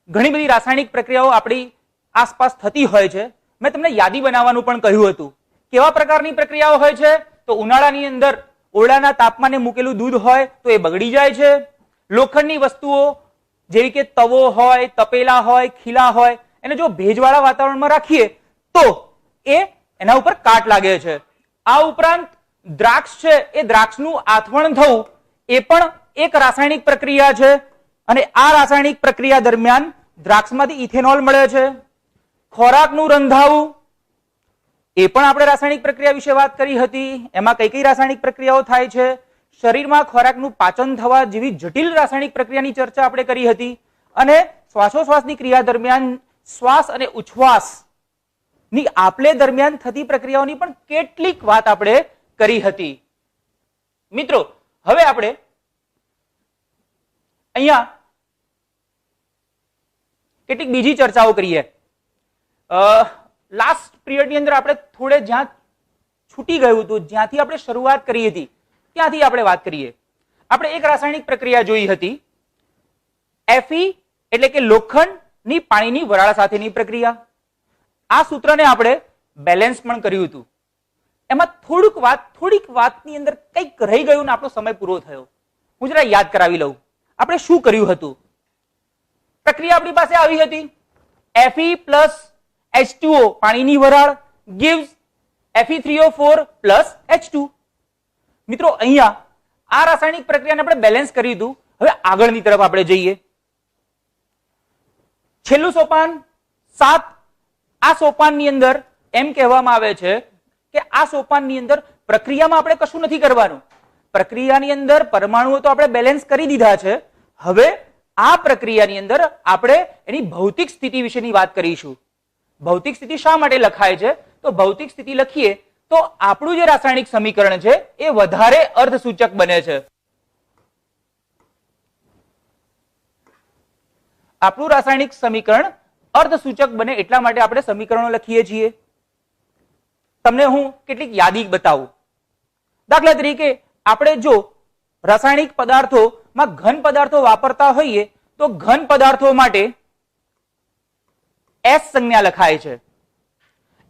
ઘણી બધી રાસાયણિક પ્રક્રિયાઓ આપણી આસપાસ થતી હોય છે. મેં તમને યાદી બનાવવાનું પણ કહ્યું હતું. કેવા પ્રકારની પ્રક્રિયાઓ હોય છે? તો ઉનાળાની અંદર ઓરડાના તાપમાને મૂકેલું દૂધ હોય તો એ બગડી જાય છે. લોખંડની વસ્તુઓ જેવી કે તવો હોય, તપેલા હોય, ખીલા હોય, એને જો ભેજવાળા વાતાવરણમાં રાખીએ તો એના ઉપર કાટ લાગે છે. આ ઉપરાંત દ્રાક્ષ છે, એ દ્રાક્ષનું આથવણ થવું એ પણ એક રાસાયણિક પ્રક્રિયા છે અને આ રાસાયણિક પ્રક્રિયા દરમિયાન દ્રાક્ષમાંથી ઇથેનોલ મળે છે. ખોરાકનું રંધાવું એ પણ આપણે રાસાયણિક પ્રક્રિયા વિશે વાત કરી હતી. એમાં કઈ કઈ રાસાયણિક પ્રક્રિયાઓ થાય છે? શરીરમાં ખોરાકનું પાચન થવા જેવી જટિલ રાસાયણિક પ્રક્રિયાની ચર્ચા આપણે કરી હતી. અને શ્વાસોશ્વાસની ક્રિયા દરમિયાન શ્વાસ અને ઉચ્છ્વાસ ની આપલે દરમિયાન થતી પ્રક્રિયાઓની પણ કેટલીક વાત આપણે કરી હતી. મિત્રો, હવે આપણે અહીંયા કેટલીક બીજી ચર્ચાઓ કરીએ. લાસ્ટ પીરિયડની અંદર આપણે થોડે જ્યાં છૂટી ગયું હતું, જ્યાંથી આપણે શરૂઆત કરી હતી ત્યાંથી આપણે વાત કરીએ. આપણે એક રાસાયણિક પ્રક્રિયા જોઈ હતી, Fe એટલે કે લોખંડની પાણીની વરાળ સાથેની પ્રક્રિયા. આ સૂત્રને આપણે બેલેન્સ પણ કર્યું હતું. એમાં થોડીક વાતની અંદર કંઈક રહી ગયું ને આપણો સમય પૂરો થયો. હું જરા યાદ કરાવી લઉં. આપણે શું કર્યું હતું? પ્રક્રિયા આપણી પાસે આવી હતી, Fe plus H2O પાણીની વરાળ gives Fe3O4 plus H2. મિત્રો, અહીંયા આ રાસાયણિક પ્રક્રિયાને આપણે બેલેન્સ કરી દીધું. હવે આગળની તરફ આપણે જઈએ. છેલ્લું સોપાન 7. આ સોપાનની અંદર એમ કહેવામાં આવે છે કે આ સોપાનની અંદર પ્રક્રિયામાં આપણે કશું નથી કરવાનું. પ્રક્રિયાની અંદર પરમાણુઓ તો આપણે બેલેન્સ કરી દીધા છે. હવે આ પ્રક્રિયાની અંદર આપણે એની ભૌતિક સ્થિતિ વિશેની વાત કરીશું. ભૌતિક સ્થિતિ શા માટે લખાય છે? તો ભૌતિક સ્થિતિ લખીએ તો આપણું જે રાસાયણિક સમીકરણ છે એ વધારે અર્ધસૂચક બને છે. આપણું રાસાયણિક સમીકરણ અર્ધસૂચક બને એટલા માટે આપણે સમીકરણો લખીએ છીએ. તમને હું કેટલીક યાદી બતાવું. દાખલા તરીકે આપણે જો રાસાયણિક પદાર્થોમાં ઘન પદાર્થો વાપરતા હોઈએ તો ઘન પદાર્થો માટે S સંજ્ઞા લખાય છે.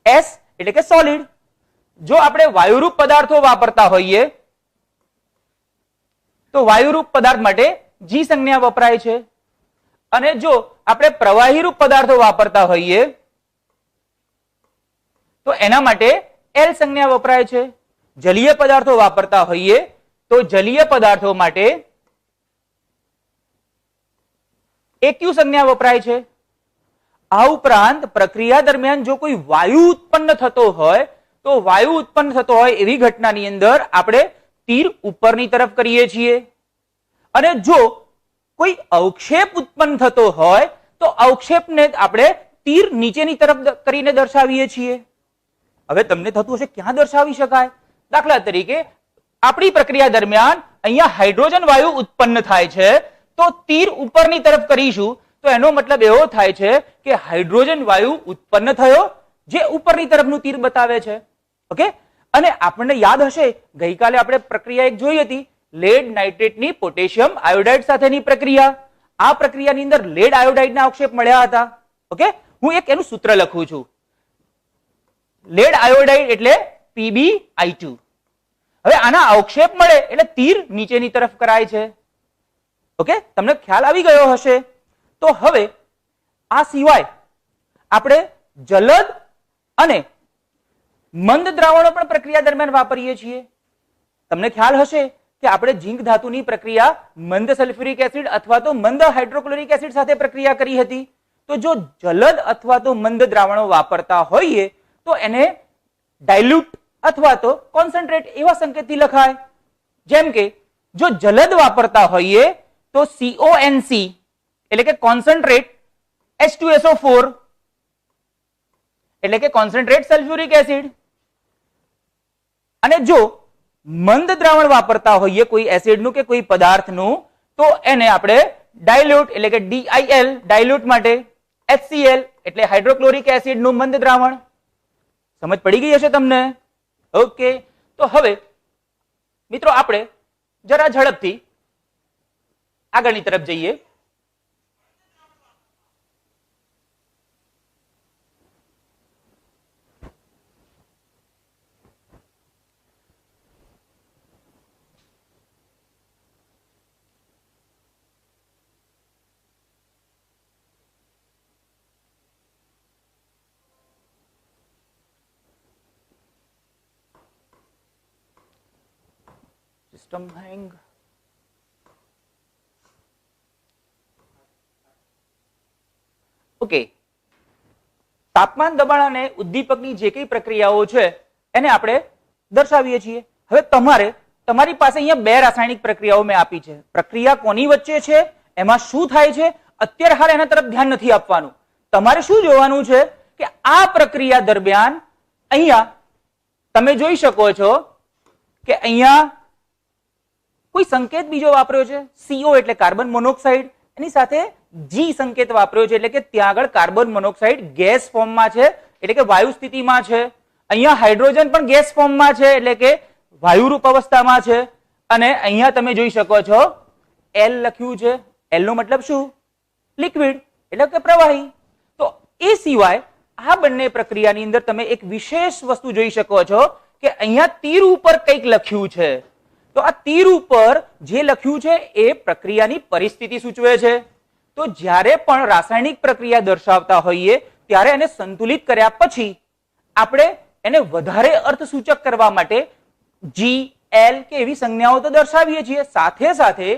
S એટલે કે સોલિડ. જો આપણે વાયુરૂપ પદાર્થો વાપરતા હોઈએ તો વાયુરૂપ પદાર્થ માટે G સંજ્ઞા વપરાય છે. અને જો આપણે પ્રવાહીરૂપ પદાર્થો વાપરતા હોઈએ તો એના માટે L સંજ્ઞા વપરાય છે. જલીય પદાર્થો વાપરતા હોઈએ તો જલીય પદાર્થો માટે AQ સંજ્ઞા વપરાય છે. આ ઉપરાંત પ્રક્રિયા દરમિયાન જો કોઈ વાયુ ઉત્પન્ન થતો હોય તો વાયુ ઉત્પન્ન થતો હોય એવી ઘટનાની અંદર આપણે તીર ઉપરની તરફ કરીએ છીએ. અને જો કોઈ અવક્ષેપ ઉત્પન્ન થતો હોય તો અવક્ષેપને આપણે તીર નીચેની તરફ કરીને દર્શાવીએ છીએ. હવે તમને થતું હશે ક્યાં દર્શાવી શકાય? દાખલા તરીકે આપણી પ્રક્રિયા દરમિયાન અહીંયા હાઇડ્રોજન વાયુ ઉત્પન્ન થાય છે તો તીર ઉપરની તરફ કરીશું તો એનો મતલબ એવો થાય છે કે હાઇડ્રોજન વાયુ ઉત્પન્ન થયો, જે ઉપરની તરફનું તીર બતાવે છે. ઓકે. અને આપણને યાદ હશે ગઈકાલે આપણે પ્રક્રિયા એક જોઈ હતી, લેડ નાઇટ્રેટની પોટેશિયમ આયોડાઇડ સાથેની પ્રક્રિયા. આ પ્રક્રિયાની અંદર લેડ આયોડાઇડના અવક્ષેપ મળ્યા હતા. ઓકે. હું એક એનું સૂત્ર લખું છું. લેડ આયોડાઇડ એટલે PbI2. હવે આના અવક્ષેપ મળે એટલે તીર નીચેની તરફ કરાય છે. ઓકે, તમને ખ્યાલ આવી ગયો હશે. તો હવે આ સિવાય આપણે જલદ અને મંદ દ્રાવણો પણ પ્રક્રિયા દરમિયાન વાપરીએ છીએ. તમને ખ્યાલ હશે કે આપણે ઝીંક ધાતુની પ્રક્રિયા મંદ સલ્ફ્યુરિક એસિડ અથવા તો મંદ હાઇડ્રોક્લોરિક એસિડ સાથે પ્રક્રિયા કરી હતી. તો જો જલદ અથવા તો મંદ દ્રાવણો વાપરતા હોઈએ તો એને ડાયલ્યુટ અથવા તો કોન્સન્ટ્રેટ એવા સંકેતથી લખાય. જેમ કે જો જલદ વાપરતા હોઈએ તો CONC એટલે કે કોન્સન્ટ્રેટ H2SO4 એટલે કે કોન્સન્ટ્રેટ સલ્ફ્યુરિક એસિડ. અને જો મંદ દ્રાવણ વાપરતા હોઈએ કોઈ એસિડનું કે કોઈ પદાર્થનું તો એને આપણે ડાયલ્યુટ એટલે કે DIL ડાયલ્યુટ માટે, HCl એટલે હાઇડ્રોક્લોરિક એસિડનું મંદ દ્રાવણ. સમજ પડી ગઈ હશે તમને? ઓકે. તો હવે મિત્રો આપણે જરા ઝડપથી આગળની તરફ જઈએ. સિસ્ટમ હેંગ. ઓકે, તાપમાન, દબાણ અને ઉદ્દીપકની જે કઈ પ્રક્રિયાઓ છે એને આપણે દર્શાવીએ છીએ. હવે તમારી પાસે અહીંયા બે રાસાયણિક પ્રક્રિયાઓ મેં આપી છે. પ્રક્રિયા કોની વચ્ચે છે, એમાં શું થાય છે, અત્યારે હાલ એના તરફ ધ્યાન નથી આપવાનું. તમારે શું જોવાનું છે કે આ પ્રક્રિયા દરમિયાન અહીંયા તમે જોઈ શકો છો કે અહીંયા કોઈ સંકેત બીજો વાપર્યો છે, CO એટલે કાર્બન મોનોક્સાઇડ, એની સાથે G સંકેત વાપર્યો છે એટલે કે ત્યાં આગળ કાર્બન મોનોક્સાઇડ ગેસ ફોર્મમાં છે એટલે કે વાયુ સ્થિતિમાં છે. અહીંયા હાઇડ્રોજન પણ ગેસ ફોર્મમાં છે એટલે કે વાયુરૂપ અવસ્થામાં છે. અને અહીંયા તમે જોઈ શકો છો L લખ્યું છે. L નો મતલબ શું? લિક્વિડ એટલે કે પ્રવાહી. તો એ સિવાય આ બંને પ્રક્રિયાની અંદર તમે એક વિશેષ વસ્તુ જોઈ શકો છો કે અહીંયા તીર ઉપર કંઈક લખ્યું છે. તો આ તીર ઉપર જે લખ્યું છે એ પ્રક્રિયાની પરિસ્થિતિ સૂચવે છે. તો જ્યારે પણ રાસાયણિક પ્રક્રિયા દર્શાવતા હોઈએ ત્યારે એને સંતુલિત કર્યા પછી આપણે એને વધારે અર્થસૂચક કરવા માટે G, L કે એવી સંજ્ઞાઓ તો દર્શાવીએ છીએ, સાથે સાથે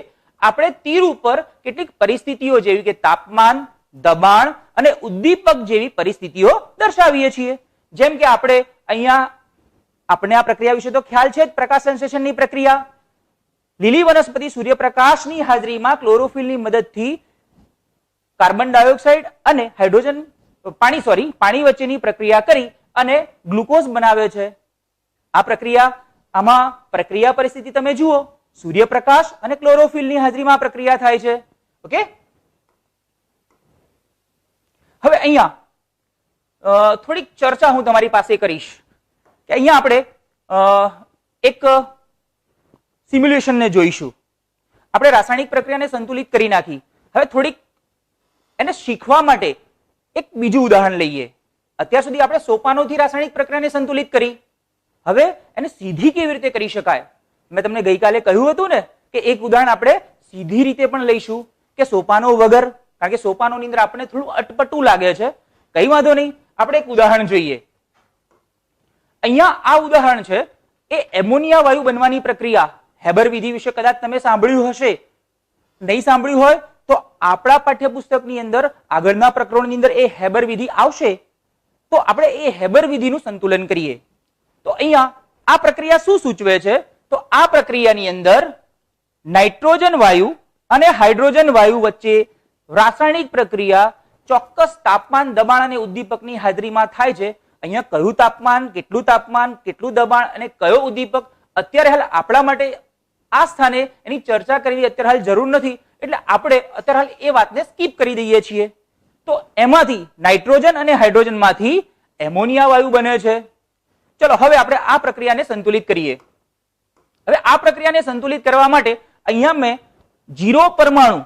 આપણે તીર ઉપર કેટલીક પરિસ્થિતિઓ જેવી કે તાપમાન, દબાણ અને ઉદ્દીપક જેવી પરિસ્થિતિઓ દર્શાવીએ છીએ. જેમ કે આપણે અહીંયા આપણે આ પ્રક્રિયા વિશે તો ખ્યાલ છે જ, પ્રકાશ સંશ્લેષણની પ્રક્રિયા. લીલી વનસ્પતિ સૂર્યપ્રકાશની હાજરીમાં ક્લોરોફિલની મદદથી કાર્બન ડાયોક્સાઇડ અને હાઇડ્રોજન પાણી વચ્ચેની પ્રક્રિયા કરી અને ગ્લુકોઝ બનાવે છે. આ પ્રક્રિયા, આમાં પ્રક્રિયા પરિસ્થિતિ તમે જુઓ, સૂર્યપ્રકાશ અને ક્લોરોફિલની હાજરીમાં પ્રક્રિયા થાય છે. ઓકે, હવે અહીંયા થોડીક ચર્ચા હું તમારી પાસે કરીશ કે અહીંયા આપણે એક સિમ્યુલેશનને જોઈશું. આપણે રાસાયણિક પ્રક્રિયાને સંતુલિત કરી નાખી. હવે થોડીક એને શીખવા માટે એક બીજું ઉદાહરણ લઈએ. અત્યાર સુધી આપણે સોપાનોથી રાસાયણિક પ્રક્રિયાને સંતુલિત કરી. હવે એને સીધી કેવી રીતે કરી શકાય? મેં તમને ગઈકાલે કહ્યું હતું ને કે એક ઉદાહરણ આપણે સીધી રીતે પણ લઈશું કે સોપાનો વગર, કારણ કે સોપાનોની અંદર આપણને થોડું અટપટું લાગે છે. કઈ વાંધો નહીં, આપણે એક ઉદાહરણ જોઈએ. અહીંયા આ ઉદાહરણ છે એ એમોનિયા વાયુ બનવાની પ્રક્રિયા. હેબર વિધિ વિશે કદાચ તમે સાંભળ્યું હશે, નહીં સાંભળ્યું હોય તો આપણા પાઠ્યપુસ્તકની અંદર આગળના પ્રકરણની અંદર એ હેબર વિધિ આવશે. તો આપણે એ હેબર વિધિનું સંતુલન કરીએ. તો અહીંયા આ પ્રક્રિયા શું સૂચવે છે? તો આ પ્રક્રિયાની અંદર નાઇટ્રોજન વાયુ અને હાઇડ્રોજન વાયુ વચ્ચે રાસાયણિક પ્રક્રિયા ચોક્કસ તાપમાન, દબાણ અને ઉદ્દીપકની હાજરીમાં થાય છે. અહીંયા કયું તાપમાન, કેટલું દબાણ અને કયો ઉદ્દીપક, અત્યારે હાલ આપણા માટે આ સ્થાને એની ચર્ચા કરવી અત્યારે હાલ જરૂર નથી, એટલે આપણે અત્યારે હાલ એ વાતને સ્કીપ કરી દઈએ છીએ. તો એમાંથી નાઇટ્રોજન અને હાઇડ્રોજન માંથી એમોનિયા વાયુ બને છે. ચલો હવે આપણે આ પ્રક્રિયાને સંતુલિત કરીએ. હવે આ પ્રક્રિયાને સંતુલિત કરવા માટે અહીંયા મેં 0 પરમાણુ,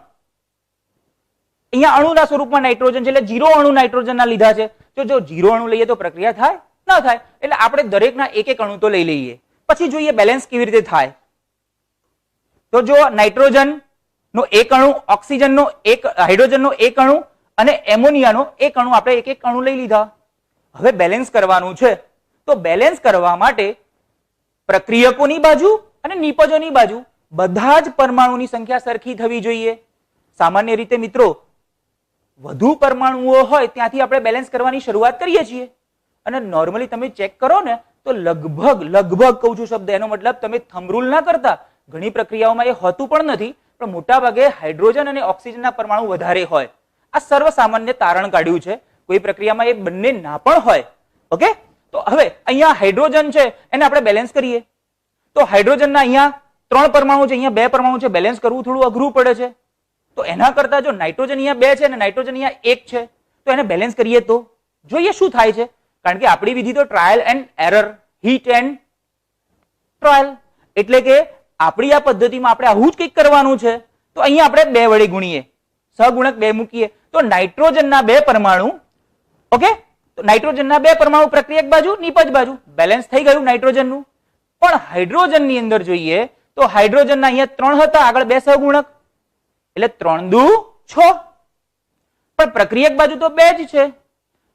અહીંયા અણુના સ્વરૂપમાં નાઇટ્રોજન છે એટલે 0 અણુ નાઇટ્રોજનના લીધા છે. જો 0 અણુ લઈએ તો પ્રક્રિયા થાય ના થાય, એટલે આપણે દરેકના એક અણુ તો લઈ લઈએ. પછી જોઈએ બેલેન્સ કેવી રીતે થાય. તો જો નાઇટ્રોજન નો એક અણુ, ઓક્સિજનનો એક, હાઇડ્રોજનનો એક અણુ અને એમોનિયાનો એક અણુ, આપણે એક અણુ લઈ લીધા. હવે બેલેન્સ કરવાનું છે. તો બેલેન્સ કરવા માટે પ્રક્રિયકોની બાજુ અને નિપજોની બાજુ બધા જ પરમાણુની સંખ્યા સરખી થવી જોઈએ. સામાન્ય રીતે મિત્રો વધુ પરમાણુઓ હોય ત્યાંથી આપણે બેલેન્સ કરવાની શરૂઆત કરીએ છીએ. અને નોર્મલી તમે ચેક કરો ને તો લગભગ કહું છું શબ્દ, એનો મતલબ તમે થંબ રૂલ ના કરતા. ઘણી પ્રક્રિયાઓમાં એ હોતું પણ નથી, પણ મોટા ભાગે હાઇડ્રોજન અને ઓક્સિજનના પરમાણુ વધારે હોય. આ સર્વસામાન્ય તારણ કાઢ્યું છે. કોઈ પ્રક્રિયામાં એ બંને ના પણ હોય. ઓકે, તો હવે અહીંયા હાઇડ્રોજન છે એને આપણે બેલેન્સ કરીએ. તો હાઇડ્રોજનના અહીંયા 3 પરમાણુ છે, અહીંયા 2 પરમાણુ છે. બેલેન્સ કરવું થોડું અઘરું પડે છે. તો એના કરતા જો નાઇટ્રોજન અહીંયા 2 છે અને નાઇટ્રોજન અહીંયા 1 છે તો એને બેલેન્સ કરીએ તો જોઈએ શું થાય છે. કારણ કે આપણી વિધિ તો trial and error, heat and trial, એટલે કે આપણી આ પદ્ધતિમાં આપણે આવું જ કંઈક કરવાનું છે. તો અહીંયા આપણે 2 વડે ગુણીએ, સહગુણક 2 મૂકીએ તો નાઇટ્રોજનના 2 પરમાણુ, ઓકે, તો નાઇટ્રોજનના 2 પરમાણુ પ્રક્રિયક બાજુ, નિપજ બાજુ બેલેન્સ થઈ ગયું નાઇટ્રોજનનું. પણ હાઇડ્રોજનની અંદર જોઈએ તો હાઇડ્રોજનના અહીંયા 3 હતા, આગળ 2 સહગુણક એટલે 3 દુ 6, પણ પ્રક્રિયક બાજુ તો 2 જ છે.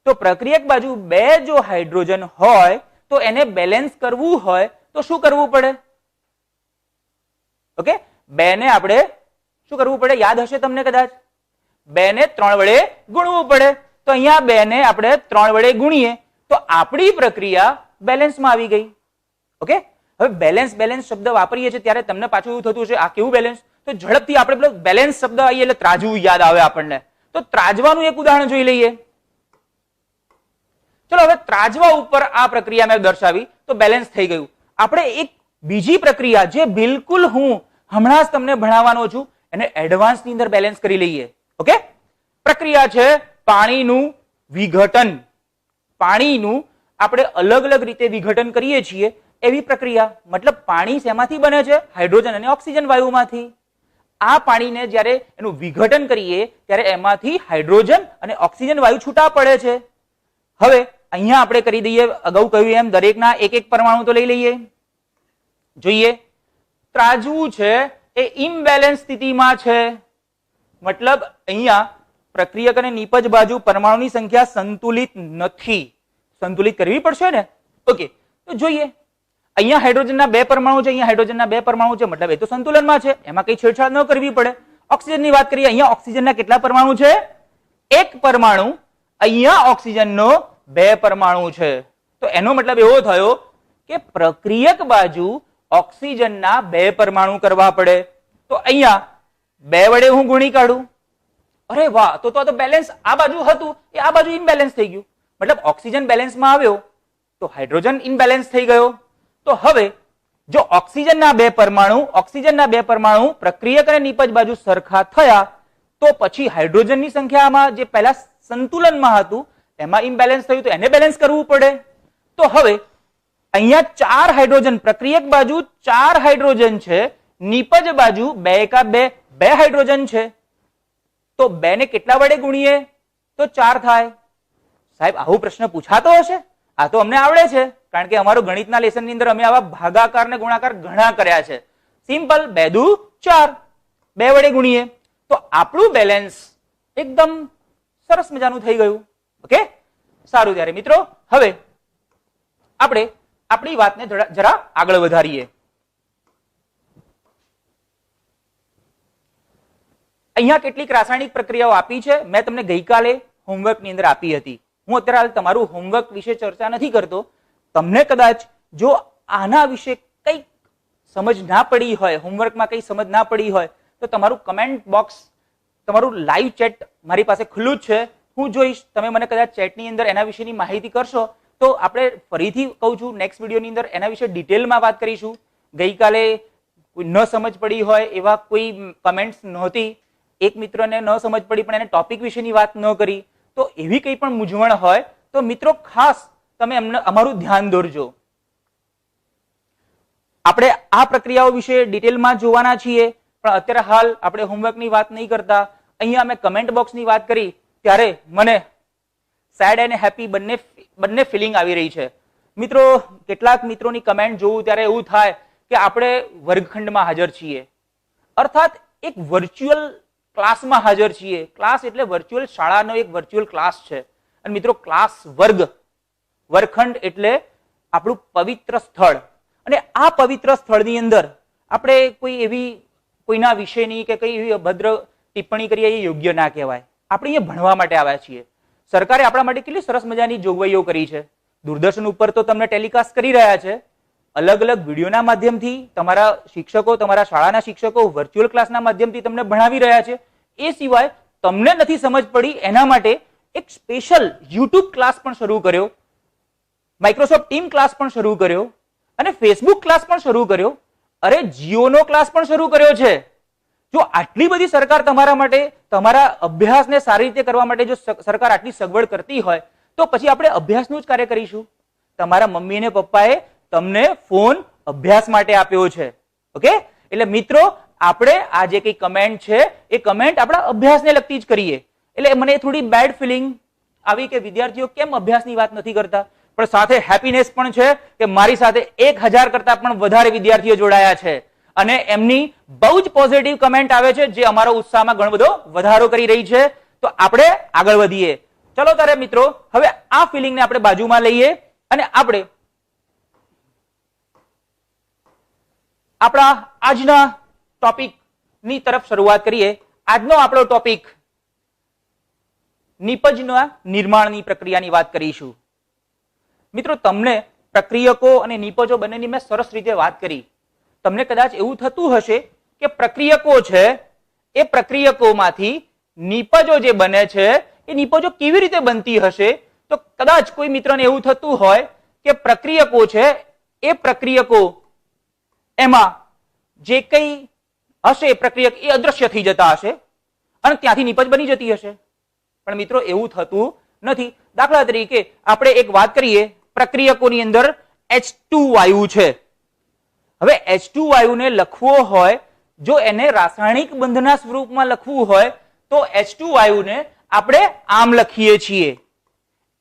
તો પ્રક્રિયક બાજુ 2 જો હાઇડ્રોજન હોય તો એને બેલેન્સ કરવું હોય તો શું કરવું પડે? ઓકે, 2 ને આપણે શું કરવું પડે? યાદ હશે તમને કદાચ, 2 ને 3 વડે ગુણવું પડે. તો અહીંયા 2 ને આપણે 3 વડે ગુણીએ તો આપણી પ્રક્રિયા બેલેન્સમાં આવી ગઈ. ઓકે, હવે બેલેન્સ શબ્દ વાપરીએ છીએ ત્યારે તમને પાછું એવું થતું છે આ કેવું બેલેન્સ? તો ઝડપથી આપણે પેલો બેલેન્સ શબ્દ આવીએ એટલે ત્રાજવું યાદ આવે આપણને. તો ત્રાજવાનું એક ઉદાહરણ જોઈ લઈએ. ચલો હવે ત્રાજવા ઉપર આ પ્રક્રિયા મેં દર્શાવી તો બેલેન્સ થઈ ગયું. આપણે એક બીજી પ્રક્રિયા જે બિલકુલ હું હમણાં જ તમને ભણાવવાનો છું એને એડવાન્સ ની અંદર બેલેન્સ કરી લઈએ. ઓકે, પ્રક્રિયા છે પાણીનું વિઘટન. પાણીનું આપણે અલગ અલગ રીતે વિઘટન કરીએ છીએ એવી પ્રક્રિયા. મતલબ પાણી શેમાંથી બને છે? હાઇડ્રોજન અને ઓક્સિજન વાયુમાંથી. આ પાણીને જ્યારે એનું વિઘટન કરીએ ત્યારે એમાંથી હાઇડ્રોજન અને ઓક્સિજન વાયુ છૂટા પડે છે. હવે અહીંયા આપણે કરી દઈએ અગાઉ કહ્યું એમ દરેકના એક એક પરમાણુ તો લઈ લઈએ. જોઈએ ત્રાજવું છે એ ઇમ્બેલેન્સ સ્થિતિમાં છે. મતલબ અહીંયા પ્રક્રિયક અને નિપજ બાજુ પરમાણુની સંખ્યા સંતુલિત નથી. સંતુલિત કરવી પડશે ને. ઓકે, તો જોઈએ અહીંયા હાઇડ્રોજનના 2 પરમાણુ છે, અહીંયા હાઇડ્રોજનના 2 પરમાણુ છે, મતલબ એ તો સંતુલનમાં છે, એમાં કઈ છેડછાડ ન કરવી પડે. ઓક્સિજનની વાત કરીએ, અહીંયા ઓક્સિજનના કેટલા પરમાણુ છે? 1 પરમાણુ. અહીંયા ઓક્સિજનનો 2 પરમાણુ છે. તો એનો મતલબ એવો થયો કે પ્રક્રિયક બાજુ ઓક્સિજનના 2 પરમાણુ કરવા પડે. તો અહીંયા 2 વડે હું ગુણી કાઢું. અરે વાહ, તો આ તો બેલેન્સ આ બાજુ હતું એ આ બાજુ ઇમ્બેલેન્સ થઈ ગયું. મતલબ ઓક્સિજન બેલેન્સમાં આવ્યો તો હાઇડ્રોજન ઇમ્બેલેન્સ થઈ ગયો. તો હવે જો ઓક્સિજનના 2 પરમાણુ પ્રક્રિયક અને નિપજ બાજુ સરખા થયા તો પછી હાઇડ્રોજનની સંખ્યામાં જે પહેલા સંતુલનમાં હતું એમાં ઇમ્બેલેન્સ થયું તો એને બેલેન્સ કરવું પડે. તો હવે અહીંયા 4 હાઇડ્રોજન, પ્રક્રિયક બાજુ 4 હાઇડ્રોજન છે, નિપજ બાજુ 2 એકા 2 હાઇડ્રોજન છે. તો 2 ને કેટલા વડે ગુણીએ તો 4 થાય. સાહેબ આવો પ્રશ્ન પૂછાતો હશે? આ તો અમને આવડે છે કારણ કે અમારું ગણિતના લેસન ની અંદર અમે આવા ભાગાકાર ને ગુણાકાર ઘણા કર્યા છે. સિમ્પલ, 2 દુ 4, 2 વડે ગુણીએ તો આપણું બેલેન્સ એકદમ સરસ મજાનું થઈ ગયું. ઓકે, સારું. ત્યારે મિત્રો હવે આપણે આપણી વાતને જરા આગળ વધારીએ. અહીંયા કેટલીક રાસાયણિક પ્રક્રિયાઓ આપી છે, મેં તમને ગઈકાલે હોમવર્ક ની અંદર આપી હતી. હું અત્યારે તમારું હોમવર્ક વિશે ચર્ચા નથી કરતો. તમને કદાચ જો આના વિશે કંઈક સમજ ના પડી હોય, હોમવર્કમાં કંઈ સમજ ના પડી હોય તો તમારું કમેન્ટ બોક્સ, તમારું લાઈવ ચેટ મારી પાસે ખુલ્લું જ છે. હું જોઈશ, તમે મને કદાચ ચેટની અંદર એના વિશેની માહિતી કરશો તો આપણે ફરીથી કહું છું નેક્સ્ટ વિડીયોની અંદર એના વિશે ડિટેલમાં વાત કરીશું. ગઈકાલે કોઈ ન સમજ પડી હોય એવા કોઈ કમેન્ટ્સ નહોતી. એક મિત્રને ન સમજ પડી પણ એને ટોપિક વિશેની વાત ન કરી. તો એવી કંઈ પણ મૂંઝવણ હોય તો મિત્રો ખાસ તમે અમારું ધ્યાન દોરજો. આપણે આ પ્રક્રિયાઓ વિશે ડિટેલમાં જોવાના છીએ પણ અત્યારે હાલ આપણે હોમવર્કની વાત નહીં કરતા. અહીંયા અમે કમેન્ટ બોક્સની વાત કરી ત્યારે મને સેડ અને હેપી બંને ફિલિંગ આવી રહી છે. મિત્રો કેટલાક મિત્રોની કમેન્ટ જોઉં ત્યારે એવું થાય કે આપણે વર્ગખંડમાં હાજર છીએ, અર્થાત એક વર્ચ્યુઅલ ક્લાસમાં હાજર છીએ. ક્લાસ એટલે વર્ચ્યુઅલ શાળાનો એક વર્ચ્યુઅલ ક્લાસ છે. અને મિત્રો ક્લાસ વર્ગખંડ એટલે આપણું પવિત્ર સ્થળ. અને આ પવિત્ર સ્થળની અંદર આપણે કોઈ એવી કોઈના વિષયની કે કઈ એવી અભદ્ર ટિપ્પણી કરીએ એ યોગ્ય ના કહેવાય. આપણે અહીંયા ભણવા માટે આવ્યા છીએ. સરકારે આપણા માટે કેટલી સરસ મજાની જોગવાઈઓ કરી છે. દૂરદર્શન ઉપર તો તમને ટેલિકાસ્ટ કરી રહ્યા છે, અલગ અલગ વિડીયોના માધ્યમથી તમારા શિક્ષકો, તમારા શાળાના શિક્ષકો વર્ચ્યુઅલ ક્લાસના માધ્યમથી તમને ભણાવી રહ્યા છે. એ સિવાય તમને નથી સમજ પડી એના માટે એક સ્પેશિયલ યુટ્યુબ ક્લાસ પણ શરૂ કર્યો, માઇક્રોસોફ્ટ ટીમ ક્લાસ પણ શરૂ કર્યો અને ફેસબુક ક્લાસ પણ શરૂ કર્યો. અરે જીઓનો ક્લાસ પણ શરૂ કર્યો છે. જો આટલી બધી સરકાર તમારા માટે, તમારા અભ્યાસને સારી રીતે કરવા માટે જો સરકાર આટલી સગવડ કરતી હોય તો પછી આપણે અભ્યાસનું જ કાર્ય કરીશું. તમારા મમ્મી અને પપ્પાએ તમને ફોન અભ્યાસ માટે આપ્યો છે. ઓકે, એટલે મિત્રો આપણે આ જે કઈ કમેન્ટ છે એ કમેન્ટ આપણા અભ્યાસને લગતી જ કરીએ. એટલે મને થોડી બેડ ફિલિંગ આવી કે વિદ્યાર્થીઓ કેમ અભ્યાસની વાત નથી કરતા. પણ સાથે હેપીનેસ પણ છે કે મારી સાથે 1000 કરતા પણ વધારે વિદ્યાર્થીઓ જોડાયા છે અને એમની બહુ જ પોઝિટિવ કમેન્ટ આવે છે જે અમારો ઉત્સાહમાં ઘણો બધો વધારો કરી રહી છે. તો આપણે આગળ વધીએ. ચલો ત્યારે મિત્રો હવે આ ફિલિંગને આપણે બાજુમાં લઈએ અને આપણે આપણા આજના ટોપિક ની તરફ શરૂઆત કરીએ. આજનો આપણો ટોપિક નિપજના નિર્માણની પ્રક્રિયાની વાત કરીશું. મિત્રો, તમને પ્રક્રિયકો અને નિપજો બંનેની મેં સરસ રીતે વાત કરી. તમને કદાચ એવું થતું હશે કે પ્રક્રિયકો છે એ પ્રક્રિયકોમાંથી નિપજો જે બને છે એ નિપજો કેવી રીતે બનતી હશે. તો કદાચ કોઈ મિત્રને એવું થતું હોય કે પ્રક્રિયકો છે એ પ્રક્રિયકો એમાં જે કઈ હશે પ્રક્રિયક એ અદ્રશ્ય થઈ જતા હશે અને ત્યાંથી નિપજ બની જતી હશે. પણ મિત્રો, એવું થતું નથી. દાખલા તરીકે આપણે એક વાત કરીએ, પ્રક્રિયકોની અંદર H2 વાયુ છે. હવે H2 વાયુને લખવો હોય, જો એને રાસાયણિક બંધના સ્વરૂપમાં લખવું હોય તો H2 વાયુને આપણે આમ લખીએ છીએ,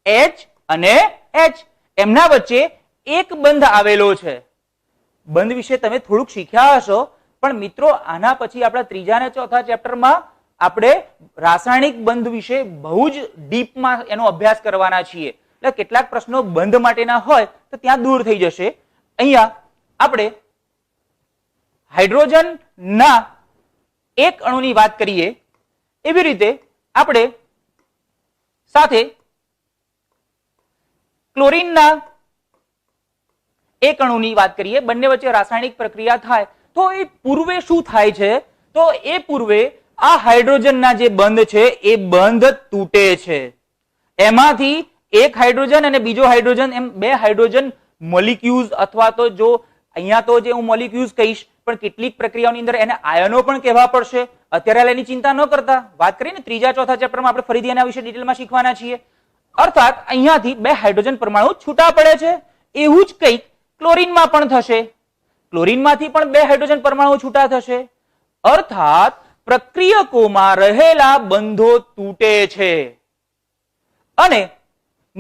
H અને H. એમના વચ્ચે એક બંધ આવેલો છે. બંધ વિશે તમે થોડુંક શીખ્યા હશો, પણ મિત્રો આના પછી આપણા ત્રીજા અને ચોથા ચેપ્ટરમાં આપણે રાસાયણિક બંધ વિશે બહુ જ ડીપમાં એનો અભ્યાસ કરવાના છીએ. એટલે કેટલાક પ્રશ્નો બંધ માટેના હોય તો ત્યાં દૂર થઈ જશે. અહીંયા આપણે હાઇડ્રોજન ના એક અણુની વાત કરીએ, એવી રીતે આપણે સાથે ક્લોરીનના એક અણુની વાત કરીએ. બંને વચ્ચે રાસાયણિક પ્રક્રિયા થાય તો એ પૂર્વે શું થાય છે? તો એ પૂર્વે આ હાઇડ્રોજનના જે બંધ છે એ બંધ તૂટે છે. એમાંથી એક હાઇડ્રોજન અને બીજો હાઇડ્રોજન, એમ બે હાઇડ્રોજન મોલિક્યુલ્સ, અથવા તો જો અહીંયા તો જે હું મોલિક્યુલ્સ કહીશ, પણ કેટલીક પ્રક્રિયાઓની અંદર એને આયનો પણ કહેવા પડશે. અત્યારે એની ચિંતા ન કરતા, વાત કરીને ત્રીજા ચોથા ચેપ્ટરમાં આપણે ફરીથી એના વિશે ડિટેલમાં શીખવાના છીએ. અર્થાત અહીંયાથી બે હાઇડ્રોજન પરમાણુ છૂટા પડે છે. એવું જ કંઈક ક્લોરીનમાં પણ થશે. ક્લોરીનમાંથી પણ બે હાઇડ્રોજન પરમાણુ છૂટા થશે. અર્થાત પ્રક્રિયકોમાં રહેલા બંધો તૂટે છે અને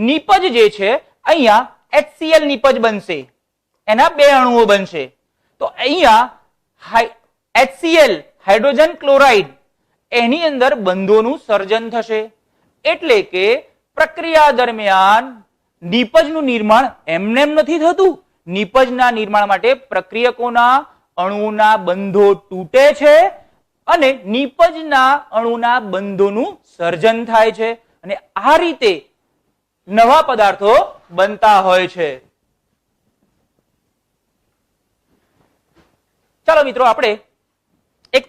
નિપજ જે છે અહીંયા HCl નિપજ બનશે. એના બે અણુઓ બનશે. તો અહીંયા HCl હાઇડ્રોજન ક્લોરાઇડ, એની અંદર બંધોનું સર્જન થશે. એટલે કે પ્રક્રિયા દરમિયાન નિપજનું નિર્માણ એમનેમ નથી થતું. નિપજના નિર્માણ માટે પ્રક્રિયકોના અણુના બંધો તૂટે છે અને નિપજના અણુના બંધોનું સર્જન થાય છે અને આ રીતે નવા પદાર્થો બનતા હોય છે. ચાલો મિત્રો, આપણે એક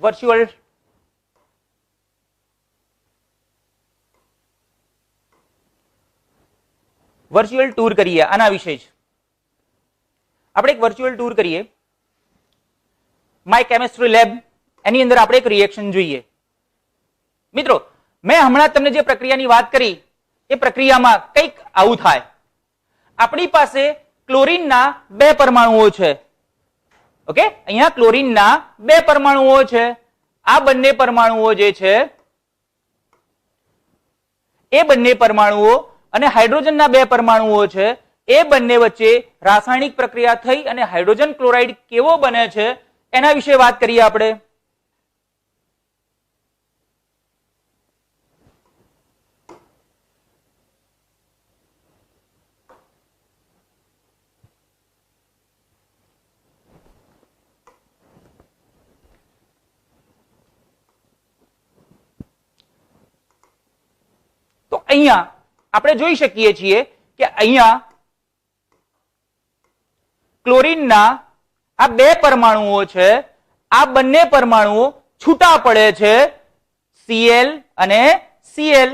વર્ચ્યુઅલ ટૂર કરીએ. આના વિશે જ આપણે એક વર્ચ્યુઅલ ટૂર કરીએ. માય કેમિસ્ટ્રી લેબ, એની અંદર આપણે એક રિએક્શન જોઈએ. મિત્રો, મેં હમણાં તમને જે પ્રક્રિયાની વાત કરી એ પ્રક્રિયામાં કંઈક આવું થાય. આપણી પાસે ક્લોરીનના બે પરમાણુઓ છે. ઓકે, અહીંયા ક્લોરીનના બે પરમાણુઓ છે. આ બંને પરમાણુઓ જે છે એ બંને પરમાણુઓ અને હાઇડ્રોજનના બે પરમાણુઓ છે, એ બંને વચ્ચે રાસાયણિક પ્રક્રિયા થઈ અને હાઇડ્રોજન ક્લોરાઇડ કેવો બને છે એના વિશે વાત કરીએ આપણે. તો અહીંયા આપણે જોઈ શકીએ છીએ કે અહીંયા ક્લોરીનના આ બે પરમાણુઓ છે. આ બંને પરમાણુઓ છૂટા પડે છે, Cl અને Cl.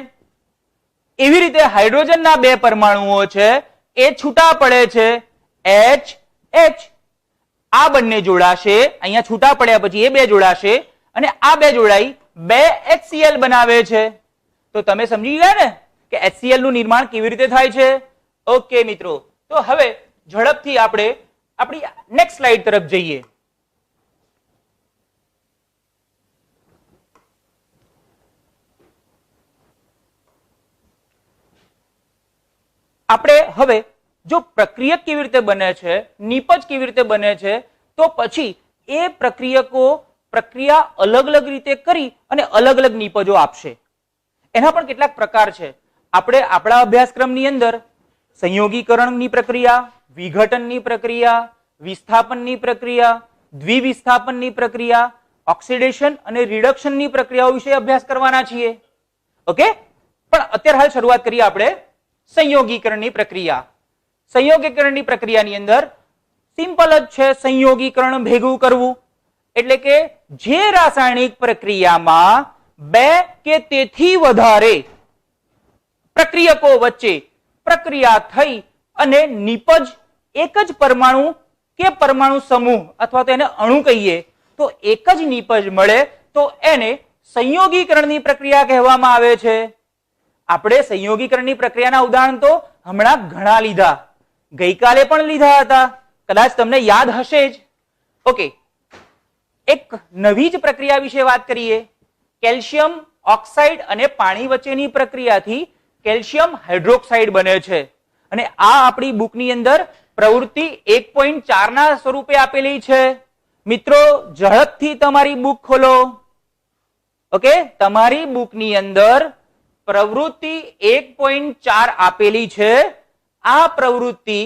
એવી રીતે હાઇડ્રોજનના બે પરમાણુઓ છે એ છૂટા પડે છે, H H. આ બંને જોડાશે, અહીંયા છૂટા પડ્યા પછી એ બે જોડાશે અને આ બે જોડાઈ બે HCl બનાવે છે. તો તમે સમજી ગયા ને કે HCl નું નિર્માણ કેવી રીતે થાય છે. ઓકે મિત્રો, તો હવે ઝડપથી આપણે આપણી નેક્સ્ટ સ્લાઇડ તરફ જઈએ. આપણે હવે જો પ્રક્રિયક કેવી રીતે બને છે, નિપજ કેવી રીતે બને છે, તો પછી એ પ્રક્રિયકો પ્રક્રિયા અલગ અલગ રીતે કરી અને અલગ અલગ નિપજો આપશે. એના પણ કેટલાક પ્રકાર છે. આપણે આપણા અભ્યાસક્રમની અંદર સંયોગીકરણની પ્રક્રિયા, વિઘટનની પ્રક્રિયા, વિસ્થાપનની પ્રક્રિયા, દ્વિવિસ્થાપનની પ્રક્રિયા, ઓક્સિડેશન અને રિડક્શનની પ્રક્રિયાઓ વિશે અભ્યાસ કરવાના છીએ. ઓકે, પણ અત્યારે હાલ શરૂઆત કરીએ આપણે સંયોગીકરણની પ્રક્રિયા. સંયોગીકરણની પ્રક્રિયાની અંદર સિમ્પલ જ છે સંયોગીકરણ ભેગું કરવું. એટલે કે જે રાસાયણિક પ્રક્રિયામાં બે કે તેથી વધારે પ્રક્રિયકો વચ્ચે પ્રક્રિયા થઈ અને નિપજ એક જ પરમાણુ કે પરમાણુ સમૂહ અથવા તો એને અણુ કહીએ તો એક જ નિપજ મળે તો એને સંયોગીકરણની પ્રક્રિયા કહેવામાં આવે છે. આપણે સંયોગીકરણની પ્રક્રિયાના ઉદાહરણ તો હમણાં ઘણા લીધા, ગઈકાલે પણ લીધા હતા, કદાચ તમને યાદ હશે જ. ઓકે, એક નવી જ પ્રક્રિયા વિશે વાત કરીએ. કેલ્શિયમ ઓક્સાઇડ અને પાણી વચ્ચેની પ્રક્રિયાથી કેલ્શિયમ હાઇડ્રોક્સાઇડ બને છે અને આ આપણી બુકની અંદર પ્રવૃત્તિ 1.4 ના સ્વરૂપે આપેલી છે. મિત્રો ઝડપથી તમારી બુક ખોલો. ઓકે, તમારી બુકની અંદર પ્રવૃત્તિ 1.4 આપેલી છે. આ પ્રવૃત્તિ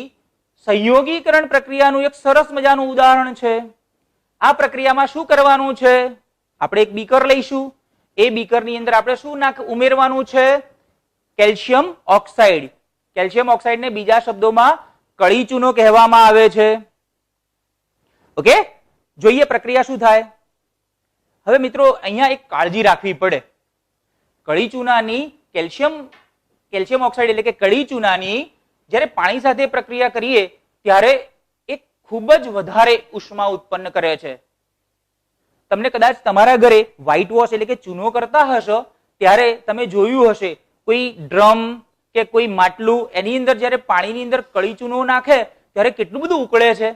સંયોગીકરણ પ્રક્રિયાનું એક સરસ મજાનું ઉદાહરણ છે. આ પ્રક્રિયામાં શું કરવાનું છે? આપણે એક બીકર લઈશું. એ બીકરની અંદર આપણે શું ઉમેરવાનું છે? Calcium oxide. કેલ્શિયમ ઓક્સાઇડને બીજા શબ્દોમાં કળી ચૂનો કહેવામાં આવે છે. ઓકે, જોઈએ પ્રક્રિયા શું થાય. હવે મિત્રો અહીંયા એક કાળજી રાખવી પડે. કળી ચૂનાની કેલ્શિયમ ઓક્સાઇડ એટલે કે કળી ચૂનાની જ્યારે પાણી સાથે પ્રક્રિયા કરીએ ત્યારે એક ખૂબ જ વધારે ઉષ્મા ઉત્પન્ન કરે છે. તમને કદાચ તમારા ઘરે વ્હાઇટ વોશ એટલે કે ચૂનો કરતા હશો ત્યારે તમે જોયું હશે કોઈ ડ્રમ કે કોઈ માટલું એની અંદર જ્યારે પાણીની અંદર કળી ચૂનો નાખે ત્યારે કેટલું બધું ઉકળે છે.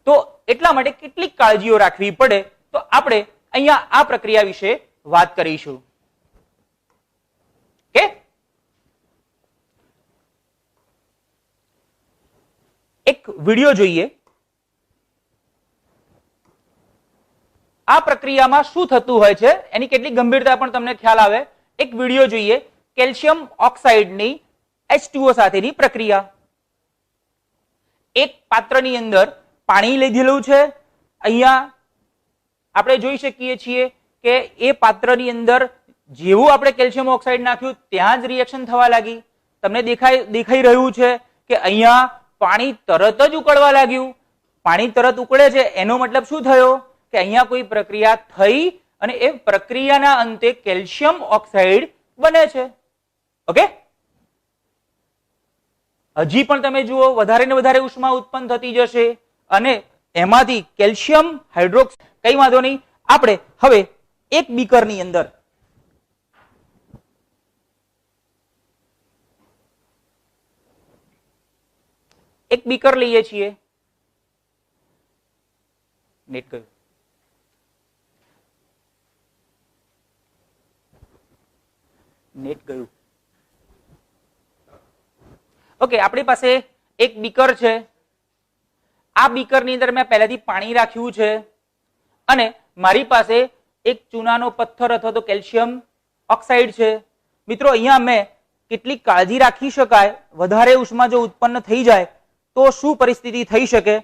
તો એટલા માટે કેટલીક કાળજીઓ રાખવી પડે. તો આપણે અહીંયા આ પ્રક્રિયા વિશે વાત કરીશું. કે એક વિડિયો જોઈએ. આ પ્રક્રિયામાં શું થતું હોય છે એની કેટલી ગંભીરતા પણ તમને ખ્યાલ આવે. એક વિડિયો જોઈએ કેલ્શિયમ ઓક્સાઇડની H2O સાથેની પ્રક્રિયા. એક પાત્રની અંદર પાણી લીધેલું છે. અહીંયા આપણે જોઈ શકીએ છીએ કે એ પાત્રની અંદર જેવું આપણે કેલ્શિયમ ઓક્સાઇડ નાખ્યું ત્યાં જ રિએક્શન થવા લાગી. તમને દેખાઈ રહ્યું છે કે અહીંયા પાણી તરત જ ઉકળવા લાગ્યું. પાણી તરત ઉકળે છે એનો મતલબ શું થયો કે અહીંયા કોઈ પ્રક્રિયા થઈ અને એ પ્રક્રિયાના અંતે કેલ્શિયમ ઓક્સાઇડ બને છે. ઓકે, હજી પણ તમે જુઓ વધારે ને વધારે ઉષ્મા ઉત્પન્ન થતી જશે અને એમાંથી કેલ્શિયમ હાઇડ્રોક્સાઇડ, કઈ વાંધો નહીં. આપણે હવે એક બીકરની અંદર એક બીકર લઈએ છીએ. નેટ ગયું. નેટ ગયું. ઓકે, આપણી પાસે એક બીકર છે. આ બીકરની અંદર મેં પહેલાથી પાણી રાખ્યું છે અને મારી પાસે એક ચૂનાનો પથ્થર અથવા તો કેલ્શિયમ ઓક્સાઇડ છે. મિત્રો અહીંયા મેં કેટલી કાળજી રાખી શકાય, વધારે ઉષ્મા જો ઉત્પન્ન થઈ જાય તો શું પરિસ્થિતિ થઈ શકે